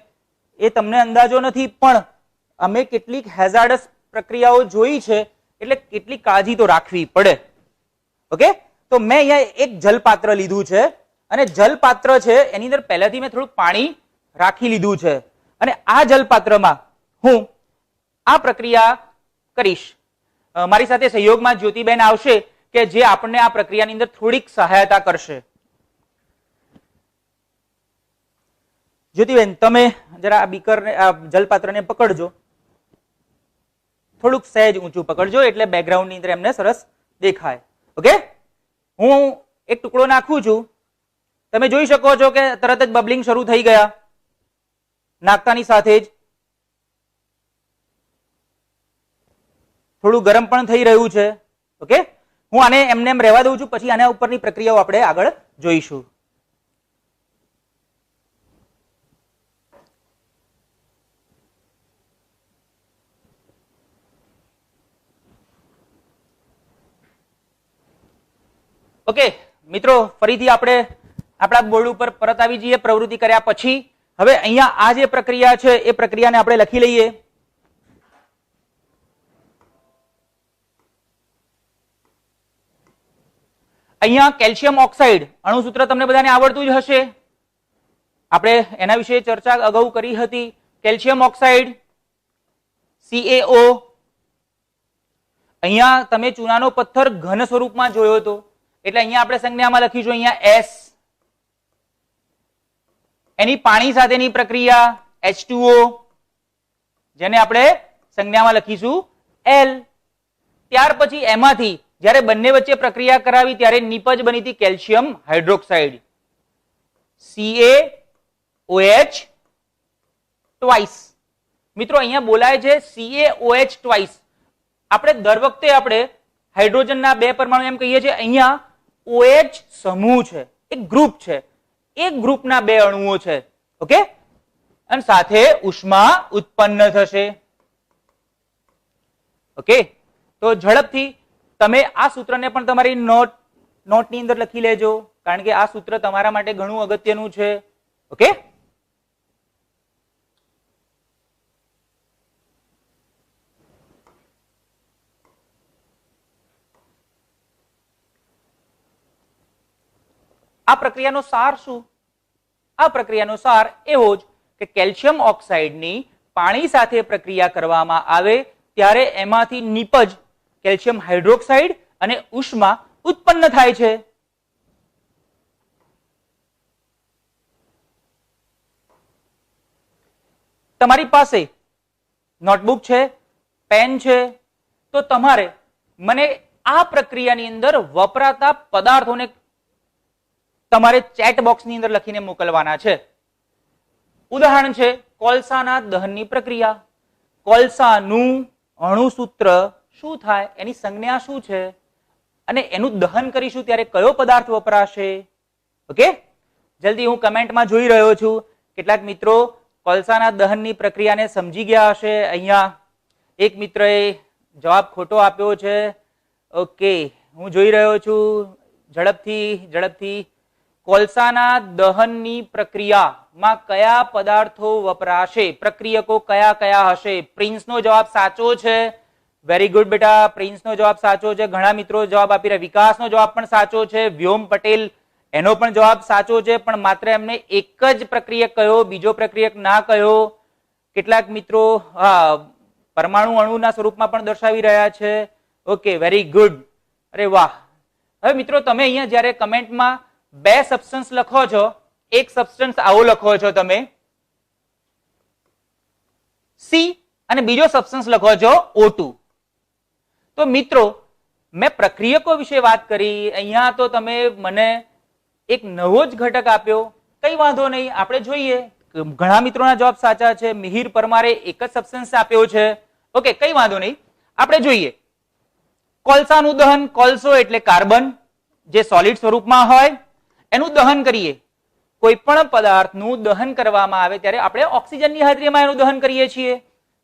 એ તમને અંદાજો નથી, પણ અમે કેટલીક હેઝાર્ડસ પ્રક્રિયાઓ જોઈ છે એટલે કેટલી કાળજી તો રાખવી પડે. ઓકે, તો મેં અહીંયા એક જલપાત્ર લીધું છે અને જલપાત્ર છે એની અંદર પહેલાથી મેં થોડું પાણી રાખી લીધું છે અને આ જલપાત્રમાં હું આ પ્રક્રિયા કરીશ. મારી સાથે સહયોગમાં જ્યોતિબેન આવશે કે જે આપણને આ પ્રક્રિયાની અંદર થોડીક સહાયતા કરશે. જ્યોતિબેન તમે જરા આ બીકરને, આ જલપાત્રને પકડજો. થોડુંક સહેજ ઊંચું પકડજો એટલે બેકગ્રાઉન્ડની અંદર એમને સરસ દેખાય. ઓકે, હું એક ટુકડો નાખું છું. તમે જોઈ શકો છો કે તરત જ બબલિંગ શરૂ થઈ ગયા નાખતાની સાથે જ. થોડું ગરમ પણ થઈ રહ્યું છે. ઓકે, હું આને એમને એમ રહેવા દઉં છું, પછી આના ઉપરની પ્રક્રિયાઓ આપણે આગળ જોઈશું. ઓકે મિત્રો, ફરીથી આપણે આપણા બોર્ડ ઉપર પરત આવી જઈએ પ્રવૃત્તિ કર્યા પછી. હવે અહીંયા આ જે પ્રક્રિયા છે એ પ્રક્રિયાને આપણે લખી લઈએ. અહીંયા કેલ્શિયમ ઓક્સાઇડ અણુસૂત્ર તમને બધાને આવડતું જ હશે. આપણે એના વિશે ચર્ચા અગાઉ કરી હતી. Calcium oxide CaO. અહીંયા તમે ચૂનાનો પથ્થર ઘન સ્વરૂપમાં જોયો હતો એટલે અહીંયા આપણે સંજ્ઞામાં લખીશું અહીંયા S. એની પાણી સાથેની પ્રક્રિયા H2O, જેને આપણે સંજ્ઞામાં લખીશું L. ત્યાર પછી એમાંથી જ્યારે બંને વચ્ચે પ્રક્રિયા કરાવી ત્યારે નિપજ બની હતી કેલ્શિયમ હાઇડ્રોક્સાઇડ CaOH ટ્વાઇસ. મિત્રો અહીંયા બોલાય છે CaOH ટ્વાઇસ. આપણે દર વખતે આપણે હાઇડ્રોજનના બે પરમાણુ એમ કહીએ છીએ, અહીંયા OH સમૂહ છે, એક ગ્રુપ છે, એક ગ્રુપના બે અણુઓ છે. ઓકે, અને સાથે ઉષ્મા ઉત્પન્ન થશે. ઓકે, તો ઝડપથી તમે આ સૂત્રને પણ તમારી નોટની અંદર લખી લેજો, કારણ કે આ સૂત્ર તમારા માટે ઘણું અગત્યનું છે. ઓકે, આ પ્રક્રિયાનો સાર શું? આ પ્રક્રિયાનો સાર એવો જ કે કેલ્શિયમ ઓક્સાઇડની પાણી સાથે પ્રક્રિયા કરવામાં આવે ત્યારે એમાંથી નિપજ કેલ્શિયમ હાઇડ્રોક્સાઇડ અને ઉષ્મા ઉત્પન્ન થાય છે. તમારી પાસે નોટબુક છે, પેન છે, તો તમારે મને આ પ્રક્રિયાની અંદર વપરાતા પદાર્થોને તમારે ચેટ બોક્સની અંદર લખીને મોકલવાના છે. ઉદાહરણ છે કોલસાના દહનની પ્રક્રિયા. કોલસાનું અણુસૂત્ર શું થાય, એની સંજ્ઞા શું છે, અને એનું દહન કરીશું ત્યારે કયો પદાર્થ વપરાશે. ઓકે, જલ્દી હું કમેન્ટમાં જોઈ રહ્યો છું કેટલાક મિત્રો કોલસાના દહનની પ્રક્રિયાને સમજી ગયા હશે. અહીંયા એક મિત્રએ જવાબ ખોટો આપ્યો છે. ઓકે, હું જોઈ રહ્યો છું. ઝડપથી કોલસાના દહનની પ્રક્રિયામાં કયા પદાર્થો વપરાશે, પ્રક્રિયકો કયા કયા હશે? પ્રિન્સનો જવાબ સાચો છે. વેરી ગુડ બેટા, પ્રિન્સનો જવાબ સાચો છે. ઘણા મિત્રો જવાબ આપી રહ્યા. વિકાસનો જવાબ પણ સાચો છે. વ્યોમ પટેલ એનો પણ જવાબ સાચો છે, પણ માત્ર એમને એક જ પ્રક્રિયક કયો, બીજો પ્રક્રિયક ના કયો. કેટલાક મિત્રો પરમાણુ અણુના સ્વરૂપમાં પણ દર્શાવી રહ્યા છે. Okay, very good. અરે વાહ. હવે મિત્રો તમે અહીંયા જ્યારે કમેન્ટમાં બે સબસ્ટન્સ લખો છો, એક સબસ્ટન્સ આવો લખો છો તમે C અને બીજો સબસ્ટન્સ લખો છો O2. તો મિત્રો મેં પ્રક્રિયકો વિશે વાત કરી, અહીંયા તો તમે મને એક નવો જ ઘટક આપ્યો. કઈ વાંધો નહીં, આપણે જોઈએ. ઘણા મિત્રોના જવાબ સાચા છે. મિહિર પરમારે એક જ સબસ્ટન્સ આપ્યો છે. ઓકે, કઈ વાંધો નહીં, આપણે જોઈએ. કોલસાનું દહન, કોલસો એટલે કાર્બન જે સોલિડ સ્વરૂપમાં હોય, એનું દહન કરીએ. કોઈ પણ પદાર્થનું દહન કરવામાં આવે ત્યારે આપણે ઓક્સિજનની હાજરીમાં એનું દહન કરીએ છીએ.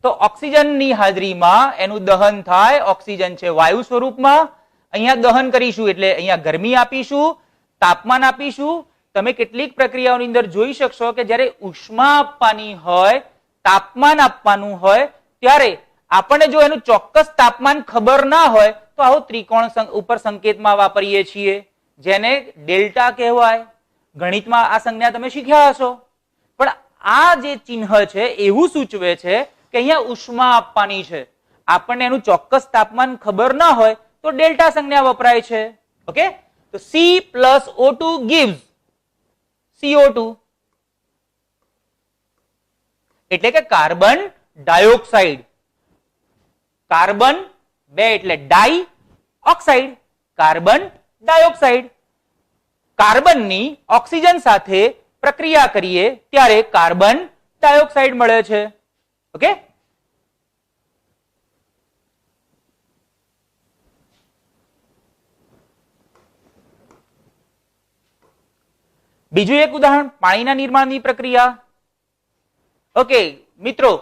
તો ઓક્સિજનની હાજરીમાં એનું દહન થાય. ઓક્સિજન છે વાયુ સ્વરૂપમાં. અહીંયા દહન કરીશું એટલે અહીંયા ગરમી આપીશું, તાપમાન આપીશું. તમે કેટલીક પ્રક્રિયાઓની અંદર જોઈ શકશો કે જ્યારે ઉષ્મા આપવાની હોય, તાપમાન આપવાનું હોય, ત્યારે આપણને જો એનું ચોક્કસ તાપમાન ખબર ના હોય તો આવો ત્રિકોણ ઉપર સંકેતમાં વાપરીએ છીએ, જેને ડેલ્ટા કહેવાય. ગણિતમાં આ સંજ્ઞા તમે શીખ્યા હશો. પણ આ જે ચિહ્ન છે એવું સૂચવે છે કે અહીંયા ઉષ્મા આપવાની છે. આપણને એનું ચોક્કસ તાપમાન ખબર ના હોય તો ડેલ્ટા સંજ્ઞા વપરાય છે. ઓકે, તો C plus O2 gives CO2, એટલે કે કાર્બન ડાયોક્સાઇડ. કાર્બન બે એટલે ડાઈ, ઓક્સાઇડ, કાર્બન ડાયોક્સાઇડ. કાર્બનની ઓક્સિજન સાથે પ્રક્રિયા કરીએ ત્યારે કાર્બન ડાયોક્સાઇડ મળે છે. ઓકે, બીજું એક ઉદાહરણ પાણીના નિર્માણની પ્રક્રિયા. ઓકે મિત્રો,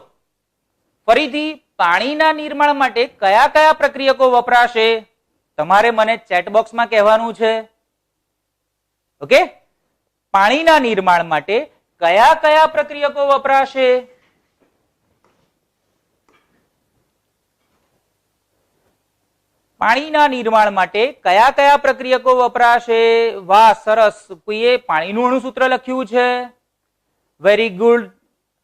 ફરીથી પાણીના નિર્માણ માટે કયા કયા પ્રક્રિયકો વપરાશે તમારે મને ચેટ બોક્સમાં કહેવાનું છે. ઓકે, પાણીના નિર્માણ માટે કયા કયા પ્રક્રિયકો વપરાશે? પાણીના નિર્માણ માટે કયા કયા પ્રક્રિયકો વપરાશે? વાહ, સરસ. કોઈએ પાણીનું અણુસૂત્ર લખ્યું છે? Very good.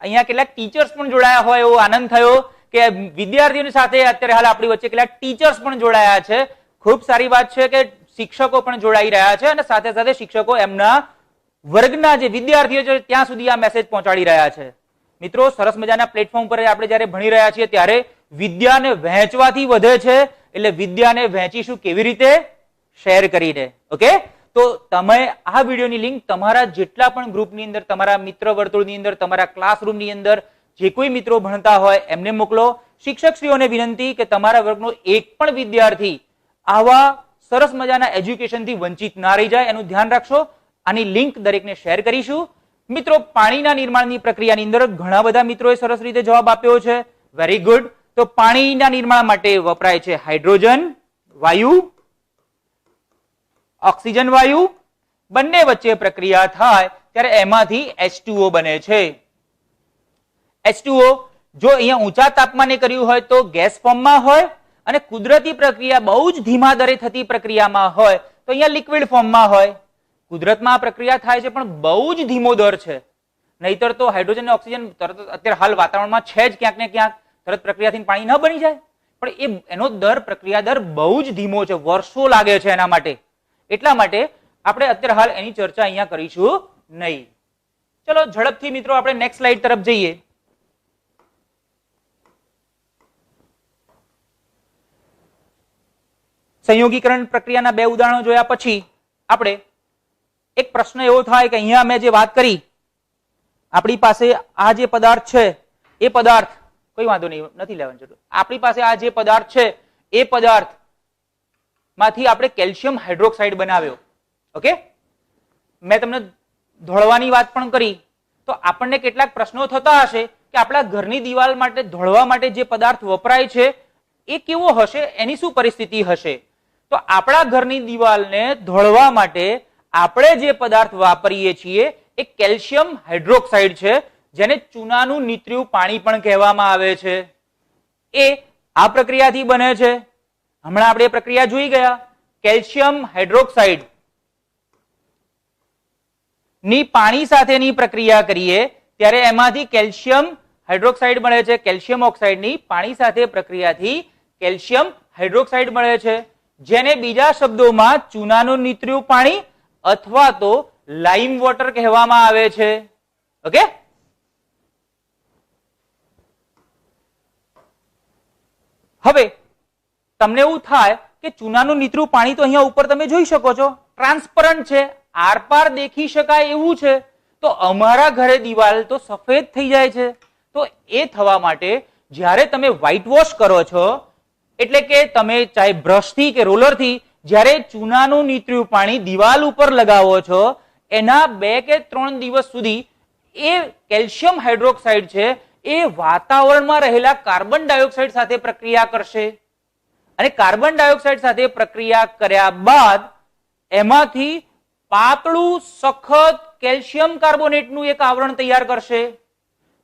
અહીંયા કેટલાક ટીચર્સ પણ જોડાયા હોય એવો આનંદ થયો કે વિદ્યાર્થીઓની સાથે અત્યારે હાલ આપણી વચ્ચે કેટલાક ટીચર્સ પણ જોડાયા છે. ખૂબ સારી વાત છે કે શિક્ષકો પણ જોડાઈ રહ્યા છે અને સાથે સાથે શિક્ષકો એમના વર્ગના જે વિદ્યાર્થીઓ છે ત્યાં સુધી આ મેસેજ પહોંચાડી રહ્યા છે. મિત્રો, સરસ મજાના પ્લેટફોર્મ પર આપણે જયારે ભણી રહ્યા છીએ ત્યારે વિદ્યાને વહેંચવાથી વધે છે. એટલે વિદ્યાને વહેંચીશું કેવી રીતે? શેર કરીને. ઓકે, તો તમે આ વિડીયોની લિંક તમારા જેટલા પણ ગ્રુપની અંદર, તમારા મિત્ર વર્તુળની અંદર, તમારા ક્લાસરૂમની અંદર જે કોઈ મિત્રો ભણતા હોય એમને મોકલો. શિક્ષકશ્રીઓને વિનંતી કે તમારા વર્ગનો એક પણ વિદ્યાર્થી આવા સરસ મજાના એજ્યુકેશનથી વંચિત ના રહી જાય એનું ધ્યાન રાખશો. આની લિંક દરેકને શેર કરીશું. મિત્રો, પાણીના નિર્માણની પ્રક્રિયાની અંદર ઘણા બધા મિત્રોએ સરસ રીતે જવાબ આપ્યો છે. Very good. તો પાણીના નિર્માણ માટે વપરાય છે હાઇડ્રોજન વાયુ, ઓક્સિજન વાયુ. બંને વચ્ચે પ્રક્રિયા થાય ત્યારે એમાંથી H2O બને છે. H2O જો અહીંયા ઊંચા તાપમાને કર્યું હોય તો ગેસ ફોર્મમાં હોય અને કુદરતી પ્રક્રિયા બહુ જ ધીમા દરે થતી પ્રક્રિયામાં હોય તો અહીંયા લિક્વિડ ફોર્મમાં હોય. કુદરતમાં આ પ્રક્રિયા થાય છે પણ બહુ જ ધીમો દર છે. નહીતર તો હાઇડ્રોજન અને ઓક્સિજન તરત અત્યારે હાલ વાતાવરણમાં છે જ ક્યાંક ને ક્યાંક, તરત પ્રક્રિયાથી પાણી ન બની જાય. પણ એનો દર, પ્રક્રિયા દર બહુ જ ધીમો છે, વર્ષો લાગે છે એના માટે. એટલા માટે આપણે અત્યારે હાલ એની ચર્ચા અહીંયા કરીશું નહીં. ચલો ઝડપથી મિત્રો આપણે નેક્સ્ટ સ્લાઇડ તરફ જઈએ. સંયોગીકરણ પ્રક્રિયાના બે ઉદાહરણો જોયા પછી આપણે એક પ્રશ્ન એવો થાય કે અહીંયા મેં જે વાત કરી, આપણી પાસે આ જે પદાર્થ છે એ પદાર્થ, કોઈ વાંધો નહીં, નથી લેવાની જરૂર. આપણી પાસે આ જે પદાર્થ છે એ પદાર્થ માંથી આપણે કેલ્શિયમ હાઇડ્રોક્સાઇડ બનાવ્યો. ઓકે, મેં તમને ધોળવાની વાત પણ કરી. તો આપણને કેટલાક પ્રશ્નો થતા હશે કે આપણા ઘરની દિવાલ માટે ધોળવા માટે જે પદાર્થ વપરાય છે એ કેવો હશે, એની શું પરિસ્થિતિ હશે? તો આપણા ઘરની દિવાલને ધોળવા માટે આપણે જે પદાર્થ વાપરીએ છીએ એ કેલ્શિયમ હાઇડ્રોક્સાઇડ છે, જેને ચૂનાનું નીતર્યું પાણી પણ કહેવામાં આવે છે. એ આ પ્રક્રિયાથી બને છે. હમણાં આપણે પ્રક્રિયા જોઈ ગયા. કેલ્શિયમ હાઇડ્રોક્સાઇડ ની પાણી સાથેની પ્રક્રિયા કરીએ ત્યારે એમાંથી કેલ્શિયમ હાઇડ્રોક્સાઇડ મળે છે. કેલ્શિયમ ઓક્સાઇડની પાણી સાથે પ્રક્રિયાથી કેલ્શિયમ હાઇડ્રોક્સાઇડ મળે છે, જેને બીજા શબ્દોમાં ચૂનાનું નીતર્યું પાણી અથવા તો લાઇમ વોટર કહેવામાં આવે છે. ઓકે, હવે તમને એવું થાય કે ચૂનાનું નીતરું પાણી તો અહીંયા ઉપર તમે જોઈ શકો છો, ટ્રાન્સપરન્ટ છે, આરપાર દેખી શકાય એવું છે. તો અમારા ઘરે દિવાલ તો સફેદ થઈ જાય છે. તો એ થવા માટે જ્યારે તમે વ્હાઇટ વોશ કરો છો, એટલે કે તમે ચાહે બ્રશથી કે રોલરથી જ્યારે ચૂનાનું નીતર્યું પાણી દિવાલ ઉપર લગાવો છો, એના 2 કે 3 દિવસ સુધી એ કેલ્શિયમ હાઇડ્રોક્સાઇડ છે એ વાતાવરણમાં રહેલા કાર્બન ડાયોક્સાઇડ સાથે પ્રક્રિયા કરશે. અને કાર્બન ડાયોક્સાઇડ સાથે પ્રક્રિયા કર્યા બાદ એમાંથી પાતળું સખત કેલ્શિયમ કાર્બોનેટનું એક આવરણ તૈયાર કરશે.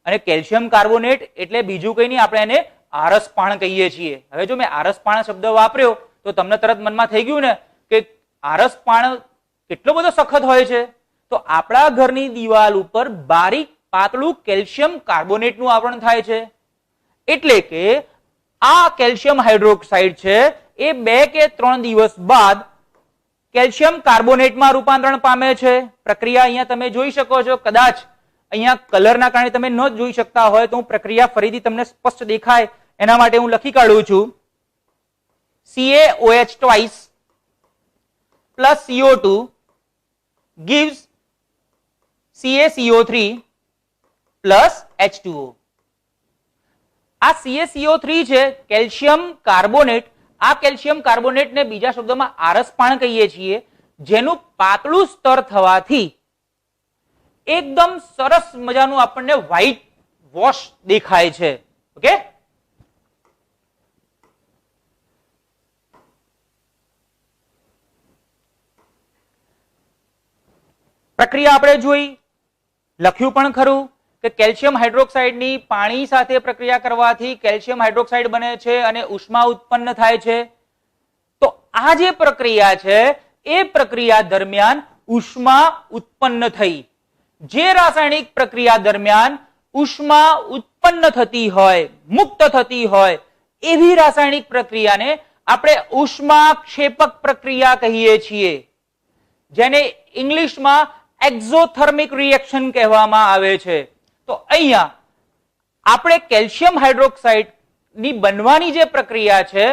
અને કેલ્શિયમ કાર્બોનેટ એટલે બીજું કઈ નહીં, આપણે એને આરસપાણ કહીએ છીએ. હવે જો મેં આરસપાણ શબ્દ વાપર્યો તો તમને તરત મનમાં થઈ ગયું ને કે આરસપાણ કેટલો બધો સખત હોય છે. તો આપણા ઘરની દિવાલ ઉપર બારીક પાતળું કેલ્શિયમ કાર્બોનેટનું આવરણ થાય છે. એટલે કે આ કેલ્શિયમ હાઇડ્રોક્સાઇડ છે એ 2 કે 3 દિવસ બાદ કેલ્શિયમ કાર્બોનેટમાં રૂપાંતરણ પામે છે. પ્રક્રિયા અહીંયા તમે જોઈ શકો છો. કદાચ અહીંયા કલરના કારણે તમે ન જોઈ શકતા હોય તો હું પ્રક્રિયા ફરીથી તમને સ્પષ્ટ દેખાય એના માટે હું લખી કાઢું છું. CaOH twice plus CO2 gives CaCO3 plus H2O. આ CaCO3 છે કેલ્શિયમ કાર્બોનેટ. આ કેલ્શિયમ કાર્બોનેટને બીજા શબ્દોમાં આરસપાણ કહીએ છીએ, જેનું પાતળું સ્તર થવાથી એકદમ સરસ મજાનું આપણને વ્હાઇટ વોશ દેખાય છે. ઓકે, પ્રક્રિયા આપણે જોઈ, લખ્યું પણ ખરું કે કેલ્શિયમ હાઇડ્રોક્સાઇડની પાણી સાથે પ્રક્રિયા કરવાથી કેલ્શિયમ હાઇડ્રોક્સાઇડ બને છે અને ઉષ્મા ઉત્પન્ન થાય છે. તો આ જે પ્રક્રિયા છે એ પ્રક્રિયા દરમિયાન ઉષ્મા ઉત્પન્ન થઈ. જે રાસાયણિક પ્રક્રિયા દરમિયાન ઉષ્મા ઉત્પન્ન થતી હોય, મુક્ત થતી હોય, એવી રાસાયણિક પ્રક્રિયાને આપણે ઉષ્માક્ષેપક પ્રક્રિયા કહીએ છીએ, જેને ઇંગ્લિશમાં એક્ઝોથર્મિક રિએક્શન કહેવામાં આવે છે. તો અહીંયા આપણે કેલ્શિયમ હાઇડ્રોક્સાઇડ ની બનવાની જે પ્રક્રિયા છે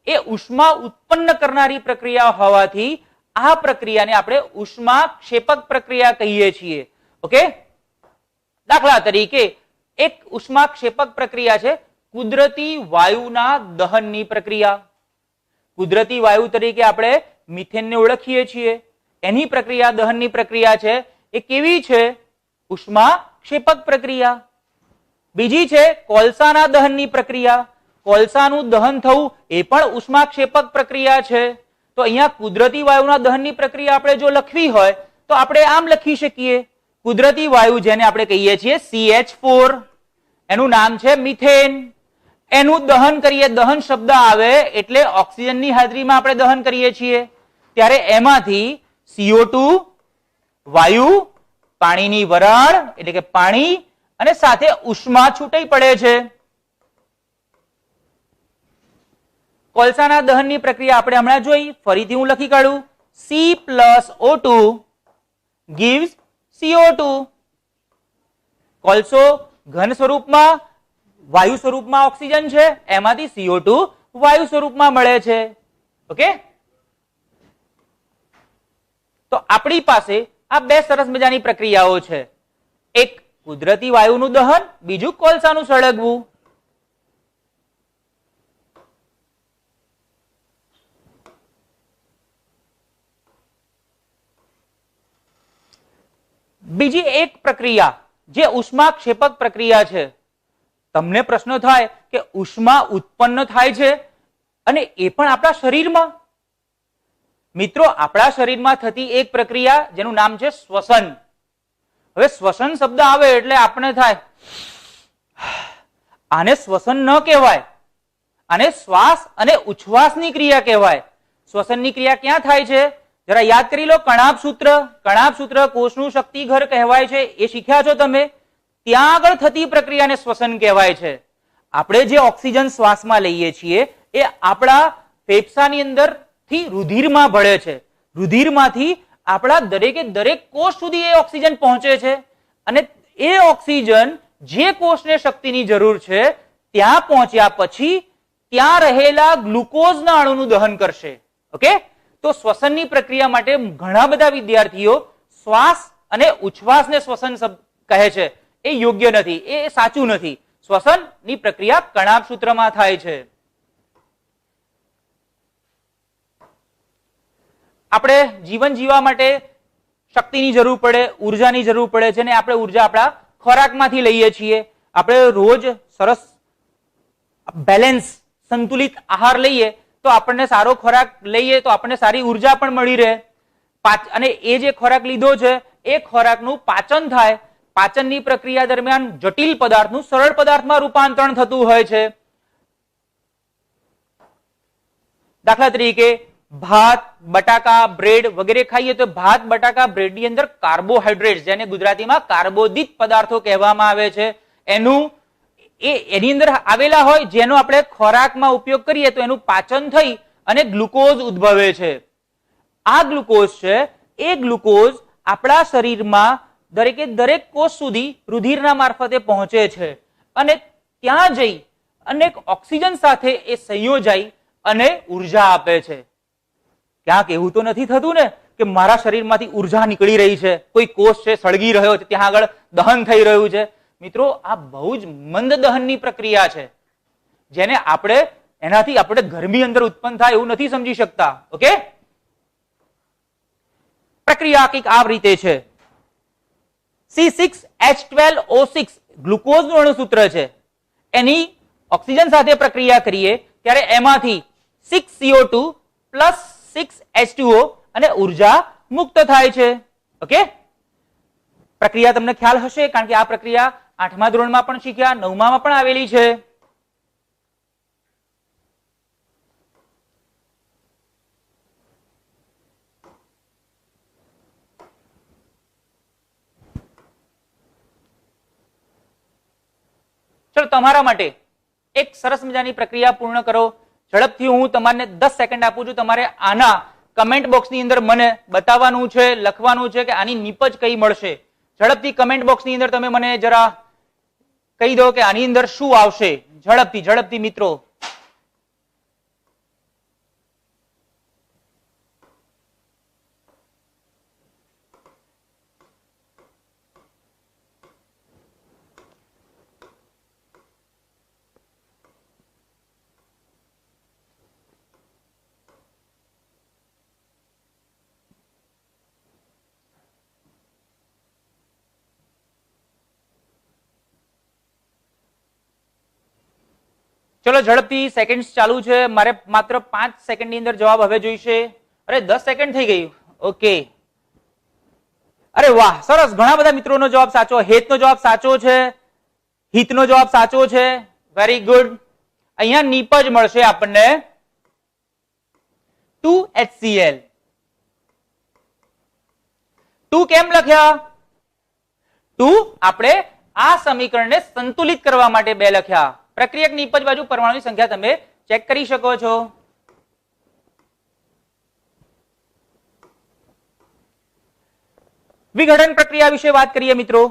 એ ઉષ્મા ઉત્પન્ન કરનારી પ્રક્રિયા હોવાથી આ પ્રક્રિયાને આપણે ઉષ્માક્ષેપક પ્રક્રિયા કહીએ છીએ. ઓકે, દાખલા તરીકે એક ઉષ્માક્ષેપક પ્રક્રિયા છે કુદરતી વાયુના દહનની પ્રક્રિયા. કુદરતી વાયુ તરીકે આપણે મિથેનને ઓળખીએ છીએ, એની પ્રક્રિયા દહનની પ્રક્રિયા છે એ કેવી છે? ઉષ્માક્ષેપક પ્રક્રિયા. બીજી છે કોલસાના દહનની પ્રક્રિયા. કોલસાનું દહન થવું એ પણ ઉષ્માક્ષેપક પ્રક્રિયા છે. તો અહીંયા કુદરતી વાયુના દહનની પ્રક્રિયા આપણે જો લખવી હોય તો આપણે આમ લખી શકીએ, કુદરતી વાયુ જેને આપણે કહીએ છીએ CH4, એનું નામ છે મિથેન, એનું દહન કરીએ, દહન શબ્દ આવે એટલે ઓક્સિજનની હાજરીમાં આપણે દહન કરીએ છીએ, ત્યારે એમાંથી CO2 વાયુ, પાણીની વરાળ એટલે કે પાણી અને સાથે ઉષ્મા છૂટી પડે છે. કોલસાના દહનની પ્રક્રિયા આપણે હમણાં જોઈ, ફરીથી હું લખી કાઢું, C+O2 gives CO2. કોલસો ઘન સ્વરૂપમાં, વાયુ સ્વરૂપમાં ઓક્સિજન છે, એમાંથી CO2 વાયુ સ્વરૂપમાં મળે છે. ઓકે, તો આપણી પાસે આ બે સરસ મજાની પ્રક્રિયાઓ છે, એક કુદરતી વાયુનું દહન, બીજું કોલસાનું સળગવું. બીજી એક પ્રક્રિયા જે ઉષ્માક્ષેપક પ્રક્રિયા છે. તમને પ્રશ્ન થાય કે ઉષ્મા ઉત્પન્ન થાય છે અને એ પણ આપણા શરીરમાં. મિત્રો, આપણા શરીરમાં થતી એક પ્રક્રિયા જેનું નામ છે શ્વસન. હવે શ્વસન શબ્દ આવે એટલે આપણે થાય, આને શ્વસન ન કહેવાય, આને શ્વાસ અને ઉચ્છ્વાસની ક્રિયા કહેવાય. શ્વસનની ક્રિયા ક્યાં થાય છે? જરા યાદ કરી લો, કણાભ સૂત્ર. કણાભ સૂત્ર કોષનું શક્તિ ઘર કહેવાય છે, એ શીખ્યા છો તમે. ત્યાં આગળ થતી પ્રક્રિયાને શ્વસન કહેવાય છે. આપણે જે ઓક્સિજન શ્વાસમાં લઈએ છીએ એ આપણા ફેફસાની અંદર થી રુધિરમાં ભળે છે. રુધિરમાંથી આપણા દરેકે દરેક કોષ સુધી એ ઓક્સિજન પહોંચે છે અને એ ઓક્સિજન જે કોષને શક્તિની જરૂર છે ત્યાં પહોંચ્યા પછી ત્યાં રહેલા ગ્લુકોઝના અણુનું દહન કરશે. ઓકે, તો શ્વસનની પ્રક્રિયા માટે ઘણા બધા વિદ્યાર્થીઓ શ્વાસ અને ઉચ્છ્વાસને શ્વસન કહે છે. એ યોગ્ય નથી, એ સાચું નથી. શ્વસનની પ્રક્રિયા કણાભ સૂત્રમાં થાય છે. આપણે જીવન જીવવા માટે શક્તિની જરૂર પડે, ઉર્જાની જરૂર પડે છે, અને આપણે ઉર્જા આપણા ખોરાકમાંથી લઈએ છીએ. આપણે રોજ સરસ બેલેન્સ, સંતુલિત આહાર લઈએ તો આપણને સારો ખોરાક લઈએ તો આપણને સારી ઉર્જા પણ મળી રહે. અને એ જે ખોરાક લીધો છે એ ખોરાકનું પાચન થાય. પાચનની પ્રક્રિયા દરમિયાન જટિલ પદાર્થનું સરળ પદાર્થમાં રૂપાંતરણ થતું હોય છે. દાખલા તરીકે ભાત, બટાકા, બ્રેડ વગેરે ખાઈએ તો ભાત, બટાકા, બ્રેડ ની અંદર કાર્બોહાઈડ્રેટ, જેને ગુજરાતીમાં કાર્બોદિત પદાર્થો કહેવામાં આવે છે, એની અંદર આવેલા હોય, જેનો આપણે ખોરાકમાં ઉપયોગ કરીએ તો એનું પાચન થઈ અને ગ્લુકોઝ ઉદ્ભવે છે. આ ગ્લુકોઝ છે એ ગ્લુકોઝ આપણા શરીરમાં દરેકે દરેક કોષ સુધી રુધિરના મારફતે પહોંચે છે અને ત્યાં જઈ અનેક ઓક્સિજન સાથે એ સંયોજાઈ અને ઉર્જા આપે છે. ક્યાંક એવું તો નથી થતું ને કે મારા શરીરમાંથી ઉર્જા નીકળી રહી છે, કોઈ કોષ છે સળગી રહ્યો છે, ત્યાં આગળ દહન થઈ રહ્યું છે. મિત્રો, આ બહુ જ મંદ દહનની પ્રક્રિયા છે, જેને એનાથી આપણે ગરમી અંદર ઉત્પન્ન થાય એવું નથી સમજી શકતા. ઓકે, પ્રક્રિયા કંઈક આ રીતે છે. C6H12O6 ગ્લુકોઝનું અણુસૂત્ર છે, એની ઓક્સિજન સાથે પ્રક્રિયા કરીએ ત્યારે એમાંથી 6CO2 પ્લસ 6H2O અને ઉર્જા મુક્ત થાય છે. ઓકે, પ્રક્રિયા તમને ખ્યાલ હશે, કારણ કે આ પ્રક્રિયા 8મા ધોરણમાં પણ શીખ્યા, 9માં પણ આવેલી છે. ચલો તમારા માટે એક સરસ મજાની પ્રક્રિયા પૂર્ણ કરો. ઝડપથી હું તમારે 10 સેકન્ડ આપું છું. તમારે આના કમેન્ટ બોક્સની અંદર મને બતાવવાનું છે, લખવાનું છે કે આની નીપજ કઈ મળશે. ઝડપથી કમેન્ટ બોક્સની અંદર તમે મને જરા કહી દો કે આની અંદર શું આવશે. ઝડપથી મિત્રો. ચલો ઝડપથી સેકન્ડ ચાલુ છે. મારે માત્ર 5 સેકન્ડની અંદર જવાબ હવે જોઈશે. અરે 10 સેકન્ડ થઈ ગયું. ઓકે, અરે વાહ, સરસ. ઘણા બધા મિત્રોનો જવાબ સાચો. હેતનો જવાબ સાચો છે, હિતનો જવાબ સાચો છે. Very good. અહીંયા નીપજ મળશે આપણને 2HCl. 2 કેમ લખ્યા? 2 આપણે આ સમીકરણને સંતુલિત કરવા માટે 2 લખ્યા. પ્રક્રિયક નીપજ બાજુ પરમાણુની સંખ્યા તમે ચેક કરી શકો છો. વિઘટન પ્રક્રિયા વિશે વાત કરીએ મિત્રો.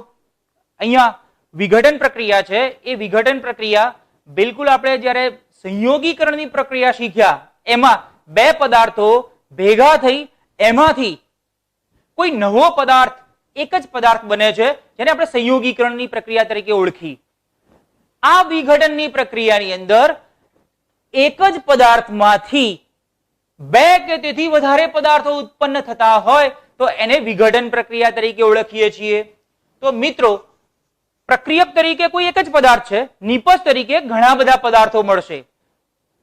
અહીંયા વિઘટન પ્રક્રિયા છે, એ વિઘટન પ્રક્રિયા બિલકુલ આપણે જ્યારે સંયોગીકરણની પ્રક્રિયા શીખ્યા એમાં 2 પદાર્થો ભેગા થઈ એમાંથી કોઈ નવો પદાર્થ, એક જ પદાર્થ બને છે, જેને આપણે સંયોગીકરણની પ્રક્રિયા તરીકે ઓળખી. આ વિઘટનની પ્રક્રિયાની અંદર એક જ પદાર્થમાંથી 2 કે તેથી વધારે પદાર્થો ઉત્પન્ન થતા હોય તો એને વિઘટન પ્રક્રિયા તરીકે ઓળખીએ છીએ. તો મિત્રો, પ્રક્રિયક તરીકે કોઈ એક જ પદાર્થ છે, નિપજ તરીકે ઘણા બધા પદાર્થો મળશે.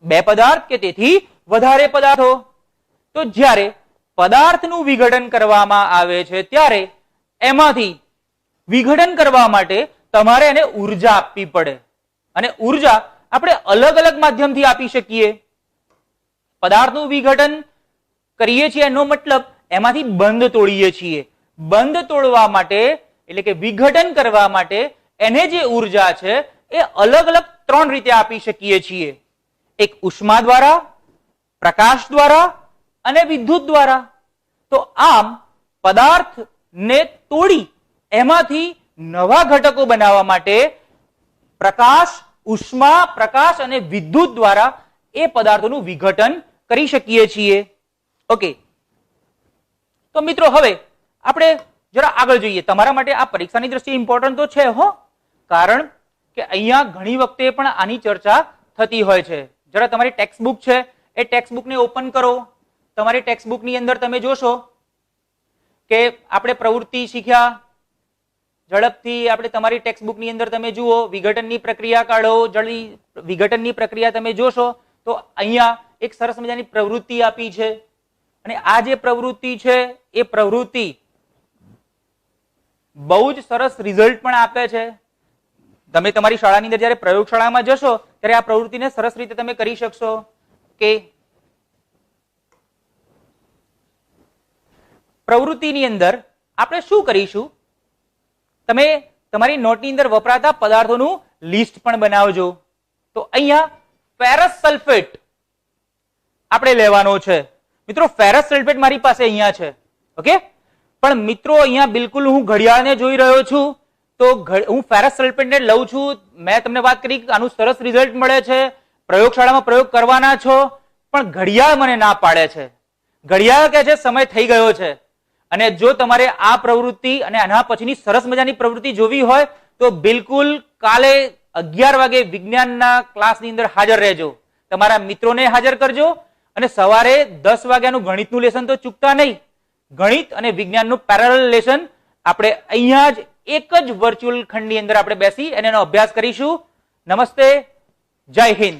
2 પદાર્થ કે તેથી વધારે પદાર્થો. તો જ્યારે પદાર્થનું વિઘટન કરવામાં આવે છે ત્યારે એમાંથી વિઘટન કરવા માટે તમારે એને ઉર્જા આપવી પડે. અને ઉર્જા આપણે અલગ અલગ માધ્યમથી આપી શકીએ. પદાર્થનું વિઘટન કરીએ છીએ એનો મતલબ એમાંથી બંધ તોડીએ છીએ. બંધ તોડવા માટે એટલે કે વિઘટન કરવા માટે એને જે ઉર્જા છે એ અલગ અલગ 3 રીતે આપી શકીએ છીએ. એક ઉષ્મા દ્વારા, પ્રકાશ દ્વારા અને વિદ્યુત દ્વારા. તો આમ પદાર્થને તોડી એમાંથી નવા ઘટકો બનાવવા માટે પ્રકાશ, ઉષ્મા, પ્રકાશ અને વિદ્યુત દ્વારા એ પદાર્થોનું વિઘટન કરી શકીએ છીએ. ઓકે, તો મિત્રો હવે આપણે જરા આગળ જોઈએ. તમારા માટે આ પરીક્ષાની દ્રષ્ટિએ ઇમ્પોર્ટન્ટ તો છે હો, કારણ કે અહીંયા ઘણી વખતે પણ આની ચર્ચા થતી હોય છે. જરા તમારી ટેક્સ્ટ બુક છે એ ટેક્સ્ટ બુકને ઓપન કરો. તમારી ટેક્સ્ટ બુકની અંદર તમે જોશો કે આપણે પ્રવૃત્તિ શીખ્યા. ઝડપથી આપણે તમારી ટેક્સ્ટ બુકની અંદર તમે જુઓ, વિઘટનની પ્રક્રિયા કાઢો. જલ્દી વિઘટનની પ્રક્રિયા તમે જોશો તો અહીંયા એક સરસ મજાની પ્રવૃત્તિ આપી છે. અને આ જે પ્રવૃત્તિ છે એ પ્રવૃત્તિ બહુ જ સરસ રિઝલ્ટ પણ આપે છે. તમે તમારી શાળાની અંદર જ્યારે પ્રયોગશાળામાં જશો ત્યારે આ પ્રવૃત્તિને સરસ રીતે તમે કરી શકશો. કે પ્રવૃત્તિની અંદર આપણે શું કરીશું, તમે તમારી નોટની અંદર વપરાતા પદાર્થોનું લિસ્ટ પણ બનાવજો. તો અહીંયા ફેરસ સલ્ફેટ આપણે લેવાનો છે. મિત્રો, ફેરસ સલ્ફેટ મારી પાસે અહીંયા છે. ઓકે, પણ મિત્રો અહીંયા બિલકુલ હું ઘડિયાળને જોઈ રહ્યો છું તો હું ફેરસ સલ્ફેટને લઉં છું. મેં તમને વાત કરી કે આનું સરસ રિઝલ્ટ મળે છે, પ્રયોગશાળામાં પ્રયોગ કરવાના છો, પણ ઘડિયાળ મને ના પાડે છે. ઘડિયાળ કહે છે સમય થઈ ગયો છે. અને જો તમારે આ પ્રવૃત્તિ અને આના પછીની સરસ મજાની પ્રવૃત્તિ જોવી હોય તો બિલકુલ કાલે 11 વાગે વિજ્ઞાનના ક્લાસની અંદર હાજર રહેજો. તમારા મિત્રોને હાજર કરજો અને સવારે 10 વાગ્યાનું ગણિતનું લેસન તો ચૂકતા નહીં. ગણિત અને વિજ્ઞાનનું પેરેલલ લેસન આપણે અહીંયા જ એક જ વર્ચ્યુઅલ ખંડની અંદર આપણે બેસી અને એનો અભ્યાસ કરીશું. નમસ્તે, જય હિન્દ.